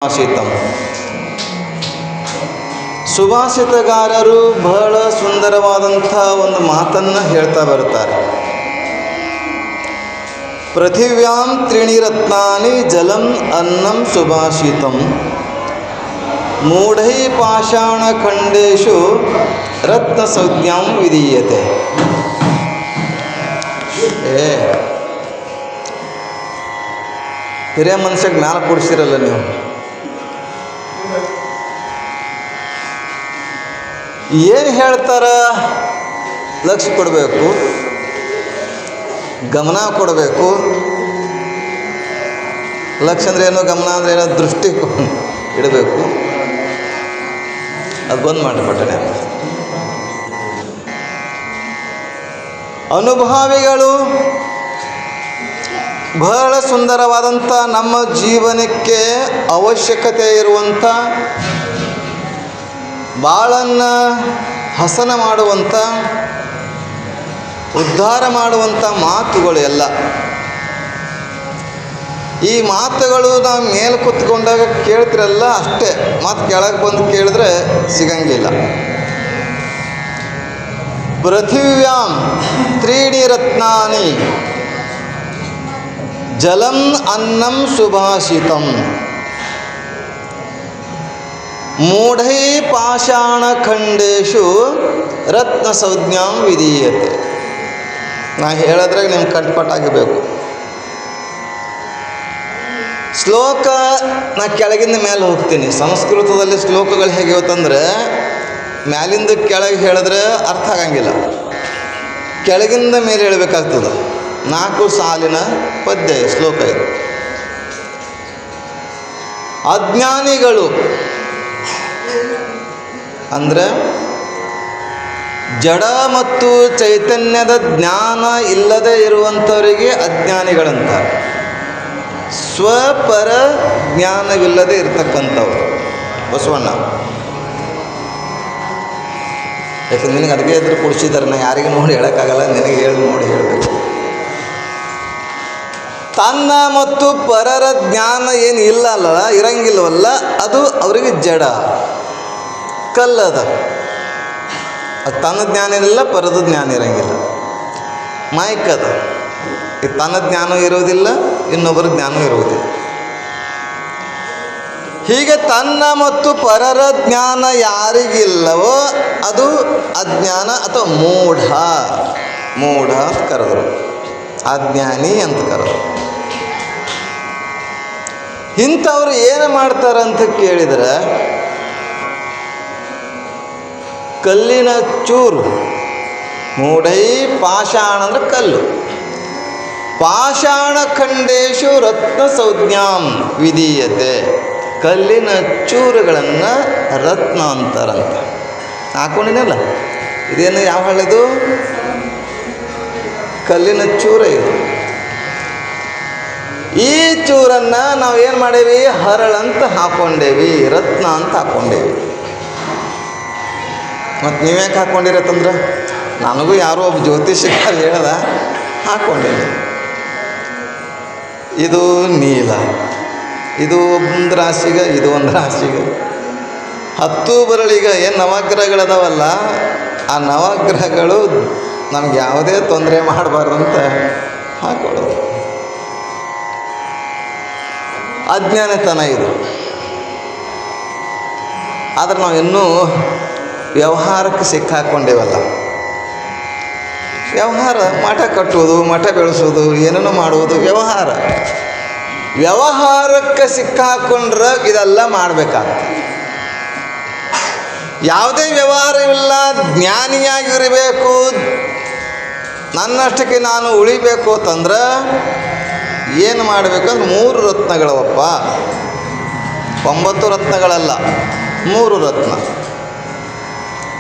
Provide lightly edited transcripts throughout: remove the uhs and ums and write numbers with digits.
ಸುಭಾಷಿತಂ. ಸುಭಾಷಿತಗಾರರು ಬಹಳ ಸುಂದರವಾದಂಥ ಒಂದು ಮಾತನ್ನು ಹೇಳ್ತಾ ಬರ್ತಾರೆ. ಪೃಥಿವ್ಯಾಂ ತ್ರೀಣಿ ರತ್ನಾನಿ ಜಲಂ ಅನ್ನಂ ಸುಭಾಷಿತಂ ಮೂಢೈ ಪಾಷಾಣ ಖಂಡೇಶು ರತ್ನ ಸಂಜ್ಞಾಂ ವಿಧೀಯತೆ. ಹಿರಿಯ ಮನುಷ್ಯಗೆ ಮ್ಯಾಲ ಕೊಡಿಸಿರಲ್ಲ ನೀವು. ಏನು ಹೇಳ್ತಾರ ಲಕ್ಷ್ಯ ಕೊಡಬೇಕು, ಗಮನ ಕೊಡಬೇಕು. ಲಕ್ಷ್ಯ ಅಂದ್ರೆ ಏನೋ, ಗಮನ ಅಂದ್ರೆ ಏನೋ, ದೃಷ್ಟಿ ಇಡಬೇಕು. ಅದು ಬಂದ್ ಮಾಡಿಬಿಟ್ಟೆ. ಅನುಭಾವಿಗಳು ಬಹಳ ಸುಂದರವಾದಂಥ ನಮ್ಮ ಜೀವನಕ್ಕೆ ಅವಶ್ಯಕತೆ ಇರುವಂಥ, ಬಾಳನ್ನು ಹಸನ ಮಾಡುವಂಥ, ಉದ್ಧಾರ ಮಾಡುವಂಥ ಮಾತುಗಳು ಎಲ್ಲ. ಈ ಮಾತುಗಳು ನಾವು ಮೇಲೆ ಕೂತ್ಕೊಂಡಾಗ ಕೇಳ್ತಿರಲ್ಲ ಅಷ್ಟೇ, ಮಾತು ಕೆಳಗೆ ಬಂದು ಕೇಳಿದ್ರೆ ಸಿಗಂಗಿಲ್ಲ. ಪೃಥಿವ್ಯಾಂ ತ್ರೀಣಿ ರತ್ನಾನಿ ಜಲಂ ಅನ್ನಂ ಸುಭಾಷಿತಂ ಮೂಢೈ ಪಾಷಾಣ ಖಂಡೇಶು ರತ್ನ ಸಂಜ್ಞಾಂ ವಿಧೀಯತೆ. ನಾ ಹೇಳಿದ್ರೆ ನಿಮ್ಗೆ ಕಟ್ಪಟ್ಟಾಗಬೇಕು. ಶ್ಲೋಕ ನಾ ಕೆಳಗಿಂದ ಮೇಲೆ ಹೋಗ್ತೀನಿ. ಸಂಸ್ಕೃತದಲ್ಲಿ ಶ್ಲೋಕಗಳು ಹೇಗೆ ಇವತ್ತಂದ್ರೆ ಮ್ಯಾಲಿಂದ ಕೆಳಗೆ ಹೇಳಿದ್ರೆ ಅರ್ಥ ಆಗಂಗಿಲ್ಲ, ಕೆಳಗಿಂದ ಮೇಲೆ ಹೇಳಬೇಕಾಗ್ತದೆ. 4 ಸಾಲಿನ ಪದ್ಯ ಶ್ಲೋಕ ಇದು. ಅಜ್ಞಾನಿಗಳು ಅಂದರೆ ಜಡ ಮತ್ತು ಚೈತನ್ಯದ ಜ್ಞಾನ ಇಲ್ಲದೆ ಇರುವಂಥವರಿಗೆ ಅಜ್ಞಾನಿಗಳಂತಾರೆ. ಸ್ವಪರ ಜ್ಞಾನವಿಲ್ಲದೆ ಇರತಕ್ಕಂಥವ್ರು ಬಸವಣ್ಣ. ಯಾಕಂದ್ರೆ ನಿನಗೆ ಅದಕ್ಕೆ ಎದುರು ಕೊಡಿಸಿದ್ದಾರೆ. ನಾ ಯಾರಿಗೆ ನೋಡಿ ಹೇಳೋಕ್ಕಾಗಲ್ಲ, ನಿನಗೆ ಹೇಳಿ ನೋಡಿ ಹೇಳಬೇಕು. ತನ್ನ ಮತ್ತು ಪರರ ಜ್ಞಾನ ಏನು ಇಲ್ಲಲ್ಲ, ಇರಂಗಿಲ್ಲವಲ್ಲ, ಅದು ಅವರಿಗೆ ಜಡ, ಕಲ್ಲದ. ಅದು ತನ್ನ ಜ್ಞಾನ ಇರಲಿಲ್ಲ, ಪರದ ಜ್ಞಾನ ಇರಂಗಿಲ್ಲ, ಮಾಯ್ಕದ. ಇದು ತನ್ನ ಜ್ಞಾನ ಇರೋದಿಲ್ಲ, ಇನ್ನೊಬ್ಬರ ಜ್ಞಾನ ಇರುವುದಿಲ್ಲ. ಹೀಗೆ ತನ್ನ ಮತ್ತು ಪರರ ಜ್ಞಾನ ಯಾರಿಗಿಲ್ಲವೋ ಅದು ಅಜ್ಞಾನ ಅಥವಾ ಮೂಢ. ಮೂಢ ಅಂತ ಕರೆದರು, ಅಜ್ಞಾನಿ ಅಂತ ಕರೆದರು. ಇಂಥವ್ರು ಏನು ಮಾಡ್ತಾರಂತ ಕೇಳಿದರೆ, ಕಲ್ಲಿನ ಚೂರು, ಮೂಢೈ ಪಾಷಾಣ ಅಂದ್ರೆ ಕಲ್ಲು, ಪಾಷಾಣ ಖಂಡೇಶು ರತ್ನ ಸಂಜ್ಞಾಂ ವಿಧೀಯತೆ. ಕಲ್ಲಿನ ಚೂರುಗಳನ್ನು ರತ್ನ ಅಂತಾರಂತ. ಹಾಕೊಂಡಿನಲ್ಲ, ಇದೇನು ಯಾವ ಹಳೆದು? ಕಲ್ಲಿನ ಚೂರ ಇದು. ಈ ಚೂರನ್ನು ನಾವು ಏನು ಮಾಡೇವಿ? ಹರಳಂತ ಹಾಕ್ಕೊಂಡೇವಿ, ರತ್ನ ಅಂತ ಹಾಕ್ಕೊಂಡೇವಿ. ಮತ್ತು ನೀವ್ಯಾಕೆ ಹಾಕ್ಕೊಂಡಿರತ್ತಂದ್ರೆ, ನನಗೂ ಯಾರೋ ಒಬ್ಬ ಜ್ಯೋತಿಷಿಕಾರ ಹೇಳ್ದ, ಹಾಕ್ಕೊಂಡೇವಿ. ಇದು ನೀಲ, ಇದು ಒಂದು ರಾಶಿಗೆ, ಇದು ಒಂದು ರಾಶಿಗೆ. 10 ಬರಳಿಗೆ ಏನು ನವಗ್ರಹಗಳದಾವಲ್ಲ, ಆ ನವಗ್ರಹಗಳು ನಮ್ಗೆ ಯಾವುದೇ ತೊಂದರೆ ಮಾಡಬಾರ್ದಂತ ಹಾಕೊಳ್ಳೋದು. ಅಜ್ಞಾನತನ ಇದು. ಆದರೆ ನಾವು ಇನ್ನೂ ವ್ಯವಹಾರಕ್ಕೆ ಸಿಕ್ಕಾಕೊಂಡೇವಲ್ಲ. ವ್ಯವಹಾರ, ಮಠ ಕಟ್ಟುವುದು, ಮಠ ಬೆಳೆಸೋದು, ಏನೇನೋ ಮಾಡುವುದು ವ್ಯವಹಾರ. ವ್ಯವಹಾರಕ್ಕೆ ಸಿಕ್ಕಾಕೊಂಡ್ರೆ ಇದೆಲ್ಲ ಮಾಡಬೇಕಾಗ್ತದೆ. ಯಾವುದೇ ವ್ಯವಹಾರವಿಲ್ಲ, ಜ್ಞಾನಿಯಾಗಿರಬೇಕು, ನನ್ನಷ್ಟಕ್ಕೆ ನಾನು ಉಳಿಬೇಕು ಅಂತಂದ್ರೆ ಏನು ಮಾಡಬೇಕಂದ್ರೆ 3 ರತ್ನಗಳವಪ್ಪ. 9 ರತ್ನಗಳಲ್ಲ, 3 ರತ್ನ.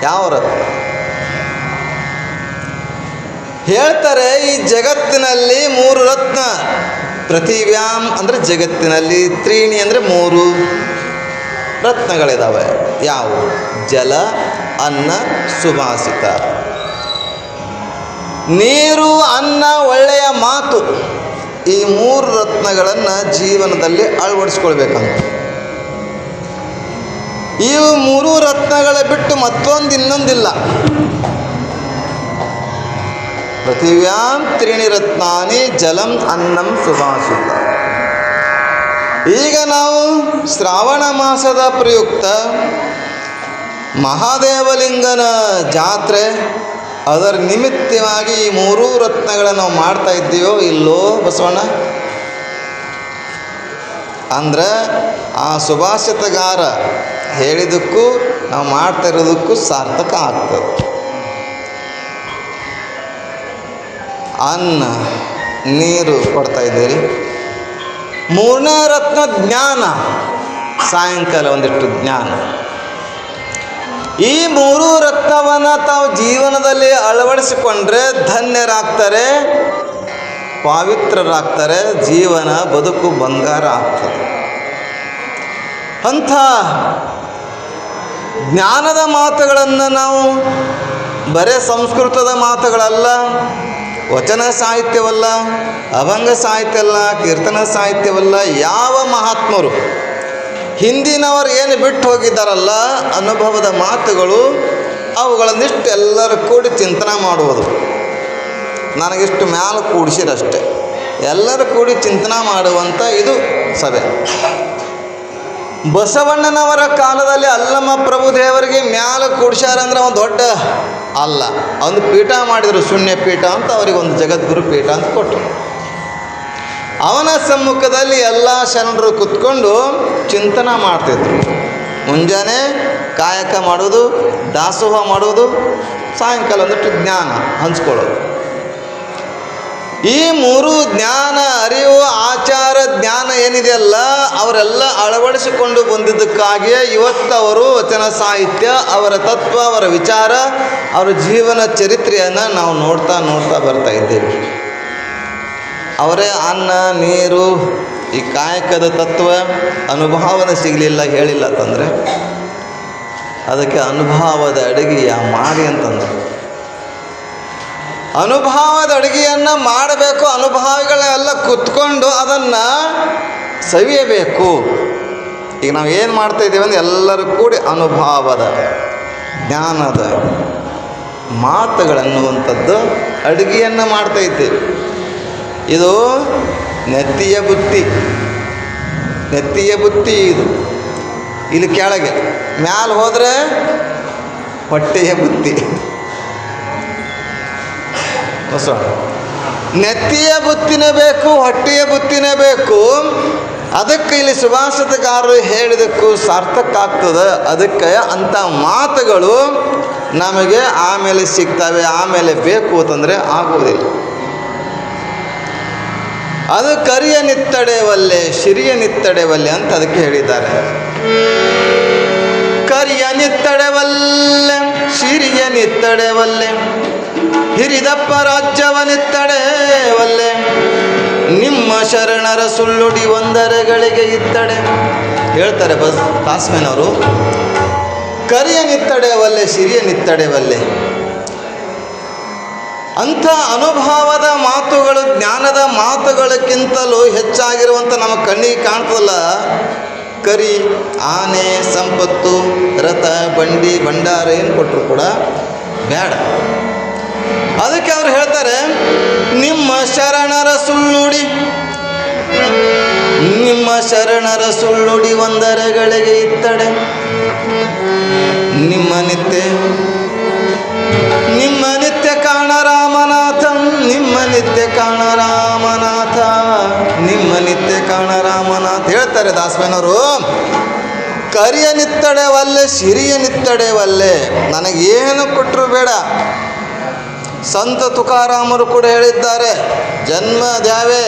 ಯಾವ ರತ್ನ ಹೇಳ್ತಾರೆ? ಈ ಜಗತ್ತಿನಲ್ಲಿ 3 ರತ್ನ. ಪೃಥಿವ್ಯಾಂ ಅಂದರೆ ಜಗತ್ತಿನಲ್ಲಿ, ತ್ರೀಣಿ ಅಂದರೆ 3 ರತ್ನಗಳಿದ್ದಾವೆ. ಯಾವುವು? ಜಲ, ಅನ್ನ, ಸುಭಾಷಿತ. ನೀರು, ಅನ್ನ, ಒಳ್ಳೆಯ ಮಾತು, ಈ 3 ರತ್ನಗಳನ್ನು ಜೀವನದಲ್ಲಿ ಅಳವಡಿಸ್ಕೊಳ್ಬೇಕಂತ. ಇವು ಮೂರು ರತ್ನಗಳ ಬಿಟ್ಟು ಮತ್ತೊಂದು ಇನ್ನೊಂದಿಲ್ಲ. ಪೃಥಿವ್ಯಾಂ ತ್ರೀಣಿ ರತ್ನಾನಿ ಜಲಂ ಅನ್ನಂ ಸುಭಾಷಿತ. ಈಗ ನಾವು ಶ್ರಾವಣ ಮಾಸದ ಪ್ರಯುಕ್ತ ಮಹಾದೇವಲಿಂಗನ ಜಾತ್ರೆ, ಅದರ ನಿಮಿತ್ತವಾಗಿ ಈ ಮೂರೂ ರತ್ನಗಳನ್ನು ನಾವು ಮಾಡ್ತಾ ಇದ್ದೀವೋ ಇಲ್ಲೋ ಬಸವಣ್ಣ? ಅಂದ್ರೆ ಆ ಸುಭಾಷಿತಗಾರ ಹೇಳಿದ್ದಕ್ಕೂ ನಾವು ಮಾಡ್ತಾ ಇರೋದಕ್ಕೂ ಸಾರ್ಥಕ ಆಗ್ತದೆ. ಅನ್ನ ನೀರು ಕೊಡ್ತಾ ಇದ್ದೀರಿ. ಮೂರನೇ ರತ್ನ ಜ್ಞಾನ, ಸಾಯಂಕಾಲ ಒಂದಿಷ್ಟು ಜ್ಞಾನ. ಈ ಮೂರು ರತ್ನವನ್ನು ತಾವು ಜೀವನದಲ್ಲಿ ಅಳವಡಿಸಿಕೊಂಡ್ರೆ ಧನ್ಯರಾಗ್ತಾರೆ, ಪವಿತ್ರರಾಗ್ತಾರೆ, ಜೀವನ ಬದುಕು ಬಂಗಾರ ಆಗ್ತದೆ. ಅಂಥ ಜ್ಞಾನದ ಮಾತುಗಳನ್ನು ನಾವು ಬರೇ ಸಂಸ್ಕೃತದ ಮಾತುಗಳಲ್ಲ, ವಚನ ಸಾಹಿತ್ಯವಲ್ಲ, ಅಭಂಗ ಸಾಹಿತ್ಯ ಅಲ್ಲ, ಕೀರ್ತನ ಸಾಹಿತ್ಯವಲ್ಲ, ಯಾವ ಮಹಾತ್ಮರು ಹಿಂದಿನವರು ಏನು ಬಿಟ್ಟು ಹೋಗಿದ್ದಾರಲ್ಲ ಅನುಭವದ ಮಾತುಗಳು, ಅವುಗಳನ್ನಿಷ್ಟು ಎಲ್ಲರೂ ಕೂಡಿ ಚಿಂತನೆ ಮಾಡುವುದು. ನನಗಿಷ್ಟು ಮ್ಯಾಲೆ ಕೂಡಿಸಿರಷ್ಟೆ, ಎಲ್ಲರೂ ಕೂಡಿ ಚಿಂತನೆ ಮಾಡುವಂಥ ಇದು ಸಭೆ. ಬಸವಣ್ಣನವರ ಕಾಲದಲ್ಲಿ ಅಲ್ಲಮ್ಮ ಪ್ರಭುದೇವರಿಗೆ ಮ್ಯಾಲೆ ಕೂಡಿಸ್ಯಾರಂದ್ರೆ ಒಂದು ದೊಡ್ಡ ಅಲ್ಲ, ಒಂದು ಪೀಠ ಮಾಡಿದರು, ಶೂನ್ಯ ಪೀಠ ಅಂತ, ಅವರಿಗೆ ಒಂದು ಜಗದ್ಗುರು ಪೀಠ ಅಂತ ಕೊಟ್ಟರು. ಅವನ ಸಮ್ಮುಖದಲ್ಲಿ ಎಲ್ಲ ಶರಣರು ಕುತ್ಕೊಂಡು ಚಿಂತನೆ ಮಾಡ್ತಿದ್ರು. ಮುಂಜಾನೆ ಕಾಯಕ ಮಾಡೋದು, ದಾಸೋಹ ಮಾಡೋದು, ಸಾಯಂಕಾಲ ಒಂದಿಟ್ಟು ಜ್ಞಾನ ಹಂಚ್ಕೊಳ್ಳೋದು. ಈ ಮೂರು ಜ್ಞಾನ, ಅರಿವು, ಆಚಾರ, ಜ್ಞಾನ ಏನಿದೆಯಲ್ಲ ಅವರೆಲ್ಲ ಅಳವಡಿಸಿಕೊಂಡು ಬಂದಿದ್ದಕ್ಕಾಗಿಯೇ ಇವತ್ತು ಅವರು ವಚನ ಸಾಹಿತ್ಯ, ಅವರ ತತ್ವ, ಅವರ ವಿಚಾರ, ಅವರ ಜೀವನ ಚರಿತ್ರೆಯನ್ನು ನಾವು ನೋಡ್ತಾ ಬರ್ತಾ ಇದ್ದೇವೆ. ಅವರೇ ಅನ್ನ ನೀರು ಈ ಕಾಯಕದ ತತ್ವ ಅನುಭವನ ಸಿಗಲಿಲ್ಲ, ಹೇಳಿಲ್ಲ ಅಂತಂದರೆ ಅದಕ್ಕೆ ಅನುಭವದ ಅಡುಗೆಯ ಮಾಡಿ ಅಂತಂದ್ರೆ. ಅನುಭವದ ಅಡುಗೆಯನ್ನು ಮಾಡಬೇಕು, ಅನುಭವಿಗಳೆಲ್ಲ ಕುತ್ಕೊಂಡು ಅದನ್ನು ಸವಿಯಬೇಕು. ಈಗ ನಾವು ಏನು ಮಾಡ್ತಾಯಿದ್ದೀವಿ ಅಂದರೆ ಎಲ್ಲರೂ ಕೂಡಿ ಅನುಭವದ ಜ್ಞಾನದ ಮಾತುಗಳನ್ನುವಂಥದ್ದು ಅಡುಗೆಯನ್ನು ಮಾಡ್ತಾಯಿದ್ದೇವೆ. ಇದು ನೆತ್ತಿಯ ಬುತ್ತಿ, ನೆತ್ತಿಯ ಬುತ್ತಿ ಇದು. ಇಲ್ಲಿ ಕೆಳಗೆ ಮ್ಯಾಲೆ ಹೋದರೆ ಹೊಟ್ಟೆಯ ಬುತ್ತಿ. ಹೊಸ ನೆತ್ತಿಯ ಬುತ್ತಿನೇ ಬೇಕು, ಹೊಟ್ಟೆಯ ಬುತ್ತಿನೇ ಬೇಕು. ಅದಕ್ಕೆ ಇಲ್ಲಿ ಸುಭಾಷಿತಗಾರರು ಹೇಳಿದಕ್ಕೂ ಸಾರ್ಥಕ ಆಗ್ತದೆ. ಅದಕ್ಕೆ ಅಂಥ ಮಾತುಗಳು ನಮಗೆ ಆಮೇಲೆ ಸಿಗ್ತವೆ, ಆಮೇಲೆ ಬೇಕು ಅಂತಂದರೆ ಆಗುವುದಿಲ್ಲ. ಅದು ಕರಿಯ ನಿತ್ತಡೆವಲ್ಲೆ ಶಿರಿಯ ನಿತ್ತಡೆವಲ್ಲೆ ಅಂತ ಅದಕ್ಕೆ ಹೇಳಿದ್ದಾರೆ. ಕರಿಯ ನಿತ್ತಡೆವಲ್ಲೆ ಶಿರಿಯ ನಿತ್ತಡೆವಲ್ಲೆ, ಹಿರಿದಪ್ಪ ರಾಜ್ಯವ ನಿತ್ತಡೆವಲ್ಲೆ, ನಿಮ್ಮ ಶರಣರ ಸುಳ್ಳುಡಿ ಒಂದರೆಗಳಿಗೆ ಇತ್ತಡೆ. ಹೇಳ್ತಾರೆ ತಾಸ್ಮೇನವರು, ಕರಿಯ ನಿತ್ತಡೆವಲ್ಲೆ ಶಿರಿಯ ನಿತ್ತಡೆವಲ್ಲೆ. ಅಂಥ ಅನುಭವದ ಮಾತುಗಳು, ಜ್ಞಾನದ ಮಾತುಗಳಕ್ಕಿಂತಲೂ ಹೆಚ್ಚಾಗಿರುವಂಥ ನಮ್ಮ ಕಣ್ಣಿಗೆ ಕಾಣ್ತದಲ್ಲ, ಕರಿ, ಆನೆ, ಸಂಪತ್ತು, ರಥ, ಬಂಡಿ, ಭಂಡಾರ ಏನು ಕೊಟ್ಟರು ಕೂಡ ಬೇಡ. ಅದಕ್ಕೆ ಅವ್ರು ಹೇಳ್ತಾರೆ, ನಿಮ್ಮ ಶರಣರ ಸುಳ್ಳುಡಿ, ನಿಮ್ಮ ಶರಣರ ಸುಳ್ಳುಡಿ ಒಂದರೆಗಳಿಗೆ ಇತ್ತಡೆ, ನಿಮ್ಮ ನಿತ್ಯ ಕಾಣ ರಾಮನಾಥ, ನಿಮ್ಮ ನಿತ್ಯ ಕಾಣ ರಾಮನಾಥ, ನಿಮ್ಮ ನಿತ್ಯ ಕಾಣ ರಾಮನಾಥ. ಹೇಳ್ತಾರೆ ದಾಸವೇನವರು, ಕರಿಯ ನಿತ್ತಡೆವಲ್ಲೆ ಶಿರಿಯ ನಿತ್ತಡೆವಲ್ಲೆ, ನನಗೇನು ಕೊಟ್ಟರು ಬೇಡ. ಸಂತ ತುಕಾರಾಮರು ಕೂಡ ಹೇಳಿದ್ದಾರೆ, ಜನ್ಮ ದ್ಯಾವೆ